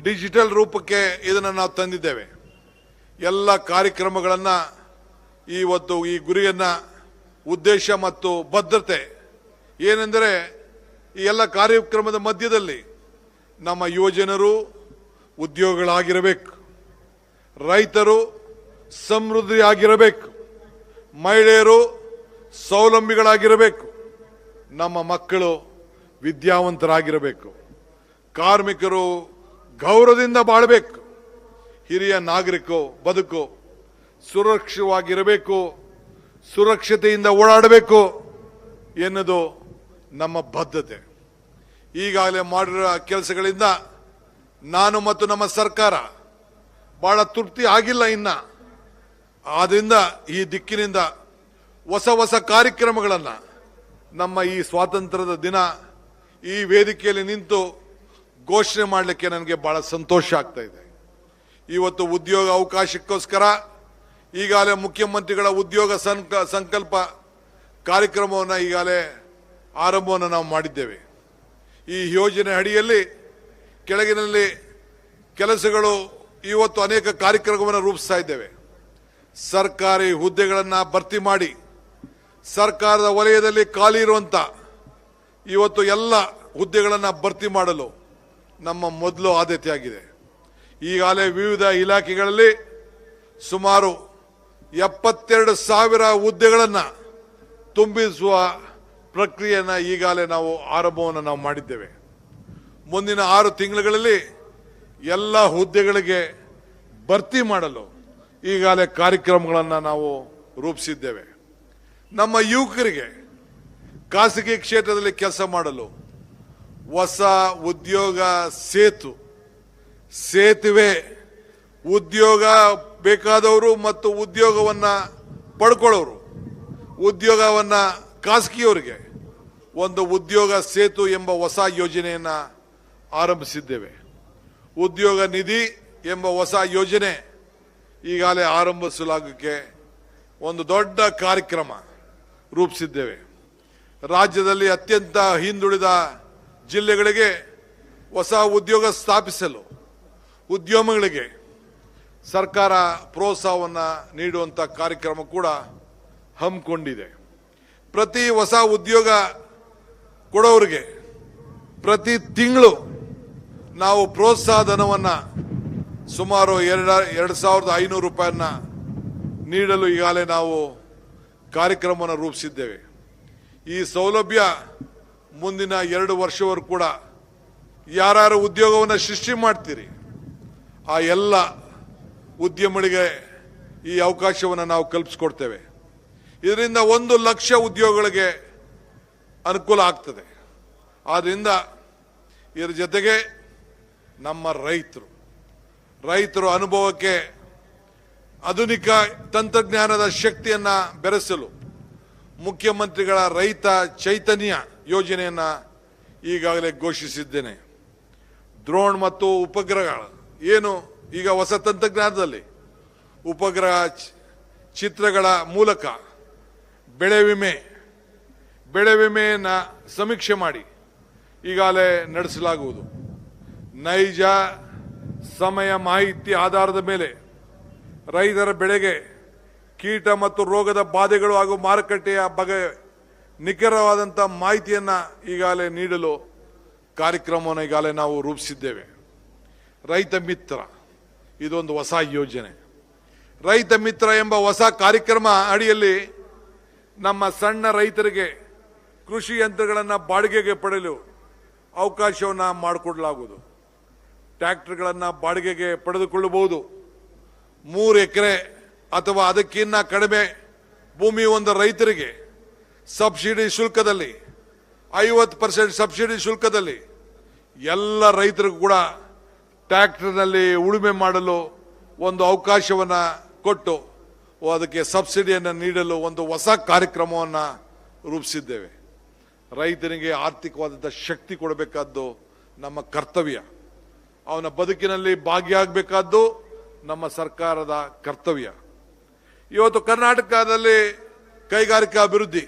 ಡಿಜಿಟಲ್ ರೂಪಕ್ಕೆ ಇದನ್ನು ನಾವು ತಂದಿದ್ದೇವೆ. ಎಲ್ಲ ಕಾರ್ಯಕ್ರಮಗಳನ್ನು ಇವತ್ತು ಈ ಗುರಿಯನ್ನು ಉದ್ದೇಶ ಮತ್ತು ಬದ್ಧತೆ ಏನೆಂದರೆ ಈ ಎಲ್ಲ ಕಾರ್ಯಕ್ರಮದ ಮಧ್ಯದಲ್ಲಿ ನಮ್ಮ ಯುವಜನರು ಉದ್ಯೋಗಗಳಾಗಿರಬೇಕು, ರೈತರು ಸಮೃದ್ಧಿಯಾಗಿರಬೇಕು, ಮಹಿಳೆಯರು ಸ್ವಾವಲಂಬಿಗಳಾಗಿರಬೇಕು, ನಮ್ಮ ಮಕ್ಕಳು ವಿದ್ಯಾವಂತರಾಗಿರಬೇಕು, ಕಾರ್ಮಿಕರು ಗೌರವದಿಂದ ಬಾಳಬೇಕು, ಹಿರಿಯ ನಾಗರಿಕರು ಬದುಕು ಸುರಕ್ಷಿತವಾಗಿರಬೇಕು, ಸುರಕ್ಷತೆಯಿಂದ ಓಡಾಡಬೇಕು ಎನ್ನುವುದು ನಮ್ಮ ಬದ್ಧತೆ. ಈಗಾಗಲೇ ಮಾಡಿರೋ ಕೆಲಸಗಳಿಂದ ನಾನು ಮತ್ತು ನಮ್ಮ ಸರ್ಕಾರ ಬಹಳ ತೃಪ್ತಿ ಆಗಿಲ್ಲ. ಆದ್ದರಿಂದ ಈ ದಿಕ್ಕಿನಿಂದ ಹೊಸ ಹೊಸ ಕಾರ್ಯಕ್ರಮಗಳನ್ನು ನಮ್ಮ ಈ ಸ್ವಾತಂತ್ರ್ಯದ ದಿನ ಈ ವೇದಿಕೆಯಲ್ಲಿ ನಿಂತು ಘೋಷಣೆ ಮಾಡಲಿಕ್ಕೆ ನನಗೆ ಬಹಳ ಸಂತೋಷ ಆಗ್ತಾ ಇದೆ. ಇವತ್ತು ಉದ್ಯೋಗ ಅವಕಾಶಕ್ಕೋಸ್ಕರ ಈಗಾಗಲೇ ಮುಖ್ಯಮಂತ್ರಿಗಳ ಉದ್ಯೋಗ ಸಂಕಲ್ಪ ಕಾರ್ಯಕ್ರಮವನ್ನು ಈಗಾಗಲೇ ಆರಂಭವನ್ನು ನಾವು ಮಾಡಿದ್ದೇವೆ. ಈ ಯೋಜನೆ ಅಡಿಯಲ್ಲಿ ಕೆಳಗಿನಲ್ಲಿ ಕೆಲಸಗಳು ಇವತ್ತು ಅನೇಕ ಕಾರ್ಯಕ್ರಮವನ್ನು ರೂಪಿಸ್ತಾ ಇದ್ದೇವೆ. ಸರ್ಕಾರಿ ಹುದ್ದೆಗಳನ್ನು ಭರ್ತಿ ಮಾಡಿ ಸರ್ಕಾರದ ವಲಯದಲ್ಲಿ ಖಾಲಿ ಇರುವಂಥ ಇವತ್ತು ಎಲ್ಲ ಹುದ್ದೆಗಳನ್ನು ಭರ್ತಿ ಮಾಡಲು ನಮ್ಮ ಮೊದಲು ಆದ್ಯತೆಯಾಗಿದೆ. ಈಗಾಗಲೇ ವಿವಿಧ ಇಲಾಖೆಗಳಲ್ಲಿ ಸುಮಾರು 72,000 ಹುದ್ದೆಗಳನ್ನು ತುಂಬಿಸುವ ಪ್ರಕ್ರಿಯೆಯನ್ನು ಈಗಾಗಲೇ ನಾವು ಆರಂಭವನ್ನು ನಾವು ಮಾಡಿದ್ದೇವೆ. ಮುಂದಿನ 6 ತಿಂಗಳುಗಳಲ್ಲಿ ಎಲ್ಲ ಹುದ್ದೆಗಳಿಗೆ ಭರ್ತಿ ಮಾಡಲು ಈಗಾಗಲೇ ಕಾರ್ಯಕ್ರಮಗಳನ್ನು ನಾವು ರೂಪಿಸಿದ್ದೇವೆ. ನಮ್ಮ ಯುವಕರಿಗೆ ಖಾಸಗಿ ಕ್ಷೇತ್ರದಲ್ಲಿ ಕೆಲಸ ಮಾಡಲು ಹೊಸ ಉದ್ಯೋಗ ಸೇತುವೆ ಉದ್ಯೋಗ ಬೇಕಾದವರು ಮತ್ತು ಉದ್ಯೋಗವನ್ನು ಪಡ್ಕೊಳ್ಳೋರು, ಉದ್ಯೋಗವನ್ನು ಖಾಸಗಿಯವರಿಗೆ ಒಂದು ಉದ್ಯೋಗ ಸೇತು ಎಂಬ ಹೊಸ ಯೋಜನೆಯನ್ನು ಆರಂಭಿಸಿದ್ದೇವೆ. ಉದ್ಯೋಗ ನಿಧಿ ಎಂಬ ಹೊಸ ಯೋಜನೆ ಈಗಾಗಲೇ ಆರಂಭಿಸಲಾಗಕ್ಕೆ ಒಂದು ದೊಡ್ಡ ಕಾರ್ಯಕ್ರಮ ರೂಪಿಸಿದ್ದೇವೆ. ರಾಜ್ಯದಲ್ಲಿ ಅತ್ಯಂತ ಹಿಂದುಳಿದ ಜಿಲ್ಲೆಗಳಿಗೆ ಹೊಸ ಉದ್ಯೋಗ ಸ್ಥಾಪಿಸಲು ಉದ್ಯಮಗಳಿಗೆ ಸರ್ಕಾರ ಪ್ರೋತ್ಸಾಹವನ್ನು ನೀಡುವಂಥ ಕಾರ್ಯಕ್ರಮ ಕೂಡ ಹಮ್ಮಿಕೊಂಡಿದೆ. ಪ್ರತಿ ಹೊಸ ಉದ್ಯೋಗ ಕೊಡೋರಿಗೆ ಪ್ರತಿ ತಿಂಗಳು ನಾವು ಪ್ರೋತ್ಸಾಹ ಧನವನ್ನು ಸುಮಾರು 2,500 ರೂಪಾಯಿಯನ್ನು ನೀಡಲು ಈಗಾಗಲೇ ನಾವು ಕಾರ್ಯಕ್ರಮವನ್ನು ರೂಪಿಸಿದ್ದೇವೆ. ಈ ಸೌಲಭ್ಯ ಮುಂದಿನ 2 ವರ್ಷವರೆಗೂ ಕೂಡ ಯಾರು ಉದ್ಯೋಗವನ್ನು ಸೃಷ್ಟಿ ಮಾಡ್ತೀರಿ ಆ ಎಲ್ಲ ಉದ್ಯಮಗಳಿಗೆ ಈ ಅವಕಾಶವನ್ನು ನಾವು ಕಲ್ಪಿಸಿಕೊಡ್ತೇವೆ. ಇದರಿಂದ 1 ಲಕ್ಷ ಉದ್ಯೋಗಗಳಿಗೆ ಅನುಕೂಲ ಆಗ್ತದೆ. ಆದ್ದರಿಂದ ಇದರ ಜೊತೆಗೆ ನಮ್ಮ ರೈತರು ಅನುಭವಕ್ಕೆ ಆಧುನಿಕ ತಂತ್ರಜ್ಞಾನದ ಶಕ್ತಿಯನ್ನು ಬೆರೆಸಲು ಮುಖ್ಯಮಂತ್ರಿಗಳ ರೈತ ಚೈತನ್ಯ ಯೋಜನೆಯನ್ನು ಈಗಾಗಲೇ ಘೋಷಿಸಿದ್ದೇನೆ. ಡ್ರೋನ್ ಮತ್ತು ಉಪಗ್ರಹಗಳು ಏನು ಈಗ ಹೊಸ ತಂತ್ರಜ್ಞಾನದಲ್ಲಿ ಉಪಗ್ರಹ ಚಿತ್ರಗಳ ಮೂಲಕ ಬೆಳೆ ವಿಮೆಯನ್ನು ಸಮೀಕ್ಷೆ ಮಾಡಿ ಈಗಾಗಲೇ ನಡೆಸಲಾಗುವುದು. ನೈಜ ಸಮಯ ಮಾಹಿತಿ ಆಧಾರದ ಮೇಲೆ ರೈತರ ಬೆಳೆಗೆ ಕೀಟ ಮತ್ತು ರೋಗದ ಬಾಧೆಗಳು ಹಾಗೂ ಮಾರುಕಟ್ಟೆಯ ಬಗ್ಗೆ ನಿಖರವಾದಂಥ ಮಾಹಿತಿಯನ್ನು ಈಗಾಗಲೇ ನೀಡಲು ಕಾರ್ಯಕ್ರಮವನ್ನು ಈಗಾಗಲೇ ನಾವು ರೂಪಿಸಿದ್ದೇವೆ. ರೈತ ಮಿತ್ರ ಇದೊಂದು ಹೊಸ ಯೋಜನೆ. ರೈತ ಮಿತ್ರ ಎಂಬ ಹೊಸ ಕಾರ್ಯಕ್ರಮ ಅಡಿಯಲ್ಲಿ ನಮ್ಮ ಸಣ್ಣ ರೈತರಿಗೆ ಕೃಷಿ ಯಂತ್ರಗಳನ್ನು ಬಾಡಿಗೆಗೆ ಪಡೆಯಲು ಅವಕಾಶವನ್ನು ಮಾಡಿಕೊಡಲಾಗುವುದು. ಟ್ರ್ಯಾಕ್ಟರ್ಗಳನ್ನು ಬಾಡಿಗೆಗೆ ಪಡೆದುಕೊಳ್ಳಬಹುದು. 3 ಎಕರೆ ಅಥವಾ ಅದಕ್ಕಿಂತ ಕಡಿಮೆ ಭೂಮಿ ಒಂದು ರೈತರಿಗೆ ಸಬ್ಸಿಡಿ ಶುಲ್ಕದಲ್ಲಿ 50% ಸಬ್ಸಿಡಿ ಶುಲ್ಕದಲ್ಲಿ ಎಲ್ಲ ರೈತರಿಗೂ ಕೂಡ ಟ್ರ್ಯಾಕ್ಟರ್ನಲ್ಲಿ ಉಳುಮೆ ಮಾಡಲು ಒಂದು ಅವಕಾಶವನ್ನು ಕೊಟ್ಟು ಅದಕ್ಕೆ ಸಬ್ಸಿಡಿಯನ್ನು ನೀಡಲು ಒಂದು ಹೊಸ ಕಾರ್ಯಕ್ರಮವನ್ನು ರೂಪಿಸಿದ್ದೇವೆ. ರೈತನಿಗೆ ಆರ್ಥಿಕವಾದಂಥ ಶಕ್ತಿ ಕೊಡಬೇಕಾದ್ದು ನಮ್ಮ ಕರ್ತವ್ಯ. ಅವನ ಬದುಕಿನಲ್ಲಿ ಭಾಗಿಯಾಗಬೇಕಾದ್ದು ನಮ್ಮ ಸರ್ಕಾರದ ಕರ್ತವ್ಯ. ಇವತ್ತು ಕರ್ನಾಟಕದಲ್ಲಿ ಕೈಗಾರಿಕಾ ಅಭಿವೃದ್ಧಿ,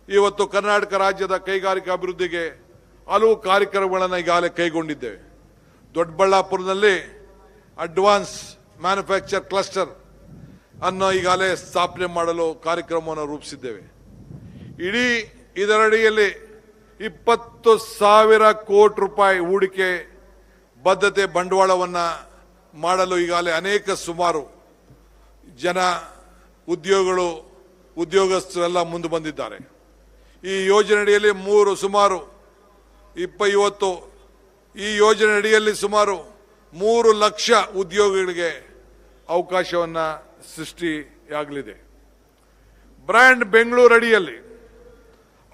ಇವತ್ತು ಕರ್ನಾಟಕ ರಾಜ್ಯದ ಕೈಗಾರಿಕಾ ಅಭಿವೃದ್ಧಿಗೆ ಹಲವು ಕಾರ್ಯಕ್ರಮಗಳನ್ನು ಈಗಾಗಲೇ ಕೈಗೊಂಡಿದ್ದೇವೆ. ದೊಡ್ಡಬಳ್ಳಾಪುರದಲ್ಲಿ ಅಡ್ವಾನ್ಸ್ ಮ್ಯಾನುಫ್ಯಾಕ್ಚರ್ ಕ್ಲಸ್ಟರ್ ಅನ್ನು ಈಗಾಗಲೇ ಸ್ಥಾಪನೆ ಮಾಡಲು ಕಾರ್ಯಕ್ರಮವನ್ನು ರೂಪಿಸಿದ್ದೇವೆ. ಇಡೀ ಇದರಡಿಯಲ್ಲಿ 20,000 ಕೋಟಿ ರೂಪಾಯಿ ಹೂಡಿಕೆ ಬದ್ಧತೆ ಬಂಡವಾಳವನ್ನು ಮಾಡಲು ಈಗಾಗಲೇ ಅನೇಕ ಸುಮಾರು ಜನ ಉದ್ಯೋಗಸ್ಥರೆಲ್ಲ ಮುಂದೆ ಬಂದಿದ್ದಾರೆ. ಈ ಯೋಜನೆಯಡಿಯಲ್ಲಿ ಈ ಯೋಜನೆಯಡಿಯಲ್ಲಿ ಸುಮಾರು 3 ಲಕ್ಷ ಉದ್ಯೋಗಿಗಳಿಗೆ ಅವಕಾಶವನ್ನು ಸೃಷ್ಟಿಯಾಗಲಿದೆ. ಬ್ರ್ಯಾಂಡ್ ಬೆಂಗಳೂರು ಅಡಿಯಲ್ಲಿ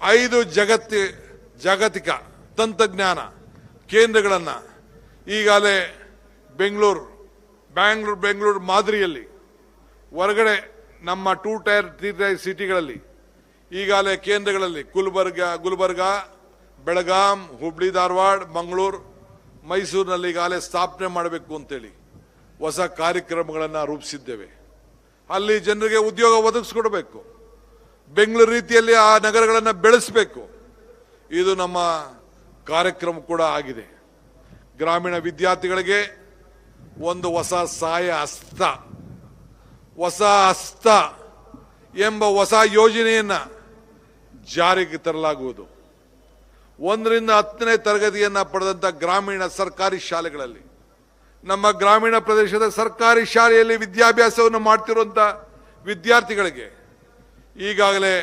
5 ಜಾಗತಿಕ ತಂತ್ರಜ್ಞಾನ ಕೇಂದ್ರಗಳನ್ನು ಈಗಾಗಲೇ ಬೆಂಗಳೂರು ಮಾದರಿಯಲ್ಲಿ ಹೊರಗಡೆ ನಮ್ಮ 2 ಟೈರ್ 3 ಟೈರ್ ಸಿಟಿಗಳಲ್ಲಿ ಈಗಾಗಲೇ ಕೇಂದ್ರಗಳಲ್ಲಿ ಗುಲ್ಬರ್ಗಾ, ಬೆಳಗಾಂ, ಹುಬ್ಳಿ, ಧಾರವಾಡ, ಮಂಗಳೂರು, ಮೈಸೂರಿನಲ್ಲಿ ಈಗಾಗಲೇ ಸ್ಥಾಪನೆ ಮಾಡಬೇಕು ಅಂತೇಳಿ ಹೊಸ ಕಾರ್ಯಕ್ರಮಗಳನ್ನು ರೂಪಿಸಿದ್ದೇವೆ. ಅಲ್ಲಿ ಜನರಿಗೆ ಉದ್ಯೋಗ ಒದಗಿಸ್ಕೊಡ್ಬೇಕು, ಬೆಂಗಳೂರು ರೀತಿಯಲ್ಲಿ ಆ ನಗರಗಳನ್ನು ಬೆಳೆಸಬೇಕು. ಇದು ನಮ್ಮ ಕಾರ್ಯಕ್ರಮ ಕೂಡ ಆಗಿದೆ. ಗ್ರಾಮೀಣ ವಿದ್ಯಾರ್ಥಿಗಳಿಗೆ ಒಂದು ಹೊಸ ಸಹಾಯ ಹಸ್ತ ಎಂಬ ಹೊಸ ಯೋಜನೆಯನ್ನ ಜಾರಿಗೆ ತರಲಾಗುವುದು. 1ರಿಂದ 10ನೇ ತರಗತಿಯನ್ನ ಪಡೆದಂತ ಗ್ರಾಮೀಣ ಸರ್ಕಾರಿ ಶಾಲೆಗಳಲ್ಲಿ, ನಮ್ಮ ಗ್ರಾಮೀಣ ಪ್ರದೇಶದ ಸರ್ಕಾರಿ ಶಾಲೆಯಲ್ಲಿ ವಿದ್ಯಾಭ್ಯಾಸವನ್ನು ಮಾಡ್ತಿರುವಂತ ವಿದ್ಯಾರ್ಥಿಗಳಿಗೆ ಈಗಾಗಲೇ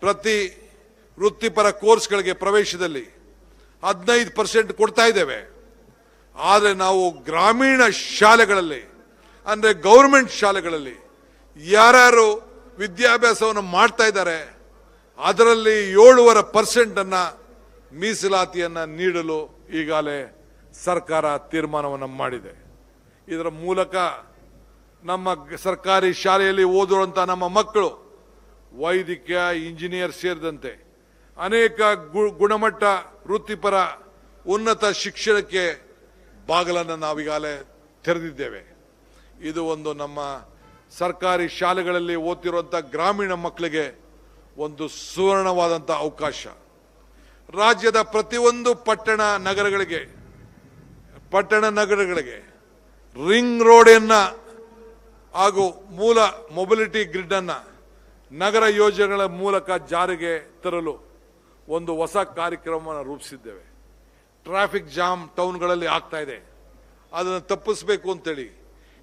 ಪ್ರತಿ ವೃತ್ತಿಪರ ಕೋರ್ಸ್ಗಳಿಗೆ ಪ್ರವೇಶದಲ್ಲಿ 15% ಕೊಡ್ತಾ ಇದ್ದೇವೆ. ಆದರೆ ನಾವು ಗ್ರಾಮೀಣ ಶಾಲೆಗಳಲ್ಲಿ ಅಂದರೆ ಗೌರ್ಮೆಂಟ್ ಶಾಲೆಗಳಲ್ಲಿ ಯಾರ್ಯಾರು ವಿದ್ಯಾಭ್ಯಾಸವನ್ನು ಮಾಡ್ತಾ ಇದ್ದಾರೆ ಅದರಲ್ಲಿ 7.5% ಮೀಸಲಾತಿಯನ್ನು ನೀಡಲು ಈಗಾಗಲೇ ಸರ್ಕಾರ ತೀರ್ಮಾನವನ್ನು ಮಾಡಿದೆ. ಇದರ ಮೂಲಕ ನಮ್ಮ ಸರ್ಕಾರಿ ಶಾಲೆಯಲ್ಲಿ ಓದುವಂಥ ನಮ್ಮ ಮಕ್ಕಳು ವೈದ್ಯಕೀಯ, ಇಂಜಿನಿಯರ್ ಸೇರಿದಂತೆ ಅನೇಕ ಗುಣಮಟ್ಟ ವೃತ್ತಿಪರ ಉನ್ನತ ಶಿಕ್ಷಣಕ್ಕೆ ಬಾಗಿಲನ್ನು ನಾವೀಗಾಗಲೇ ತೆರೆದಿದ್ದೇವೆ. ಇದು ಒಂದು ನಮ್ಮ ಸರ್ಕಾರಿ ಶಾಲೆಗಳಲ್ಲಿ ಓದ್ತಿರುವಂಥ ಗ್ರಾಮೀಣ ಮಕ್ಕಳಿಗೆ ಒಂದು ಸುವರ್ಣವಾದಂಥ ಅವಕಾಶ. ರಾಜ್ಯದ ಪ್ರತಿಯೊಂದು ಪಟ್ಟಣ ನಗರಗಳಿಗೆ ರಿಂಗ್ ರೋಡನ್ನು ಹಾಗೂ ಮೂಲ ಮೊಬಿಲಿಟಿ ಗ್ರಿಡ್ ಅನ್ನು ನಗರ ಯೋಜನೆಗಳ ಮೂಲಕ ಜಾರಿಗೆ ತರಲು ಒಂದು ಹೊಸ ಕಾರ್ಯಕ್ರಮವನ್ನು ರೂಪಿಸಿದ್ದೇವೆ. ಟ್ರಾಫಿಕ್ ಜಾಮ್ ಟೌನ್ಗಳಲ್ಲಿ ಆಗ್ತಾ ಇದೆ, ಅದನ್ನು ತಪ್ಪಿಸಬೇಕು ಅಂತೇಳಿ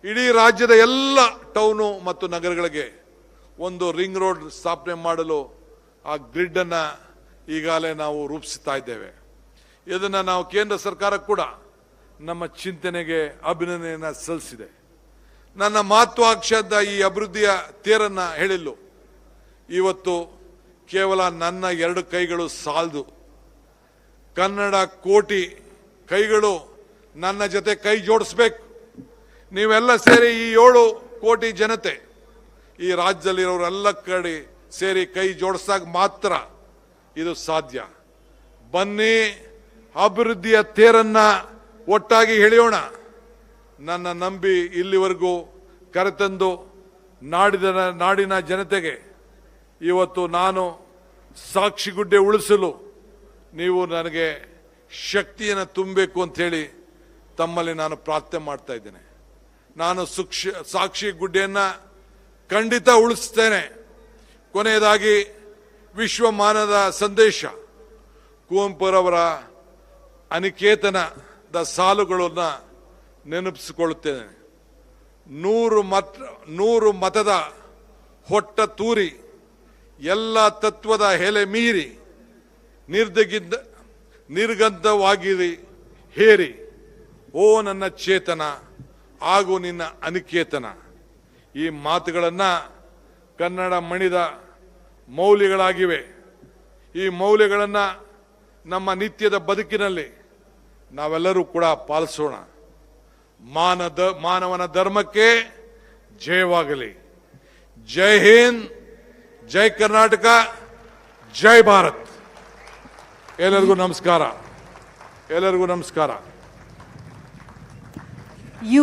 ಇಡೀ ರಾಜ್ಯದ ಎಲ್ಲ ಟೌನು ಮತ್ತು ನಗರಗಳಿಗೆ ಒಂದು ರಿಂಗ್ ರೋಡ್ ಸ್ಥಾಪನೆ ಮಾಡಲು ಆ ಗ್ರಿಡ್ ಅನ್ನು ಈಗಾಗಲೇ ನಾವು ರೂಪಿಸ್ತಾ ಇದ್ದೇವೆ. ಇದನ್ನು ನಾವು ಕೇಂದ್ರ ಸರ್ಕಾರ ಕೂಡ ನಮ್ಮ ಚಿಂತನೆಗೆ ಅಭಿನಂದನೆಯನ್ನು ಸಲ್ಲಿಸಿದೆ. ನನ್ನ ಮಹತ್ವಾಕಾಂಕ್ಷದ ಈ ಅಭಿವೃದ್ಧಿಯ ತೇರನ್ನು ಹೇಳಿಲ್ಲ. ಇವತ್ತು ಕೇವಲ ನನ್ನ 2 ಕೈಗಳು ಸಾಲದು, ಕನ್ನಡ ಕೋಟಿ ಕೈಗಳು ನನ್ನ ಜೊತೆ ಕೈ ಜೋಡಿಸ್ಬೇಕು. ನೀವೆಲ್ಲ ಸೇರಿ ಈ 7 ಕೋಟಿ ಜನತೆ ಈ ರಾಜ್ಯದಲ್ಲಿರೋರೆಲ್ಲ ಕಡೆ ಸೇರಿ ಕೈ ಜೋಡಿಸಿದಾಗ ಮಾತ್ರ ಇದು ಸಾಧ್ಯ. ಬನ್ನಿ, ಅಭಿವೃದ್ಧಿಯ ತೇರನ್ನ ಒಟ್ಟಾಗಿ ಎಳೆಯೋಣ. ನನ್ನ ನಂಬಿ ಇಲ್ಲಿವರೆಗೂ ಕರೆತಂದು ನಾಡಿನ ಜನತೆಗೆ ಇವತ್ತು ನಾನು ಸಾಕ್ಷಿಗುಡ್ಡೆ ಉಳಿಸಲು ನೀವು ನನಗೆ ಶಕ್ತಿಯನ್ನು ತುಂಬಬೇಕು ಅಂತ ಹೇಳಿ ತಮ್ಮಲ್ಲಿ ನಾನು ಪ್ರಾರ್ಥನೆ ಮಾಡ್ತಾ ಇದ್ದೇನೆ. ನಾನು ಸಾಕ್ಷಿ ಗುಡ್ಡೆಯನ್ನು ಖಂಡಿತ ಉಳಿಸ್ತೇನೆ. ಕೊನೆಯದಾಗಿ ವಿಶ್ವಮಾನದ ಸಂದೇಶ, ಕುವೆಂಪುರವರ ಅನಿಕೇತನದ ಸಾಲುಗಳನ್ನು ನೆನಪಿಸಿಕೊಳ್ಳುತ್ತೇನೆ. 100 ಮತದ ಹೊಟ್ಟ ತೂರಿ, ಎಲ್ಲ ತತ್ವದ ಹೆಲೆ ಮೀರಿ, ನಿರ್ಗಂಧವಾಗಿರಿ ಹೇರಿ, ಓ ನನ್ನ ಚೇತನ ಹಾಗೂ ನಿನ್ನ ಅನಿಕೇತನ. ಈ ಮಾತುಗಳನ್ನು ಕನ್ನಡ ಮಣಿದ ಮೌಲ್ಯಗಳಾಗಿವೆ. ಈ ಮೌಲ್ಯಗಳನ್ನು ನಮ್ಮ ನಿತ್ಯದ ಬದುಕಿನಲ್ಲಿ ನಾವೆಲ್ಲರೂ ಕೂಡ ಪಾಲಿಸೋಣ. ಮಾನವನ ಧರ್ಮಕ್ಕೆ ಜಯವಾಗಲಿ. ಜೈ ಹಿಂದ್, ಜೈ ಕರ್ನಾಟಕ, ಜೈ ಭಾರತ್. ಎಲ್ಲರಿಗೂ ನಮಸ್ಕಾರ.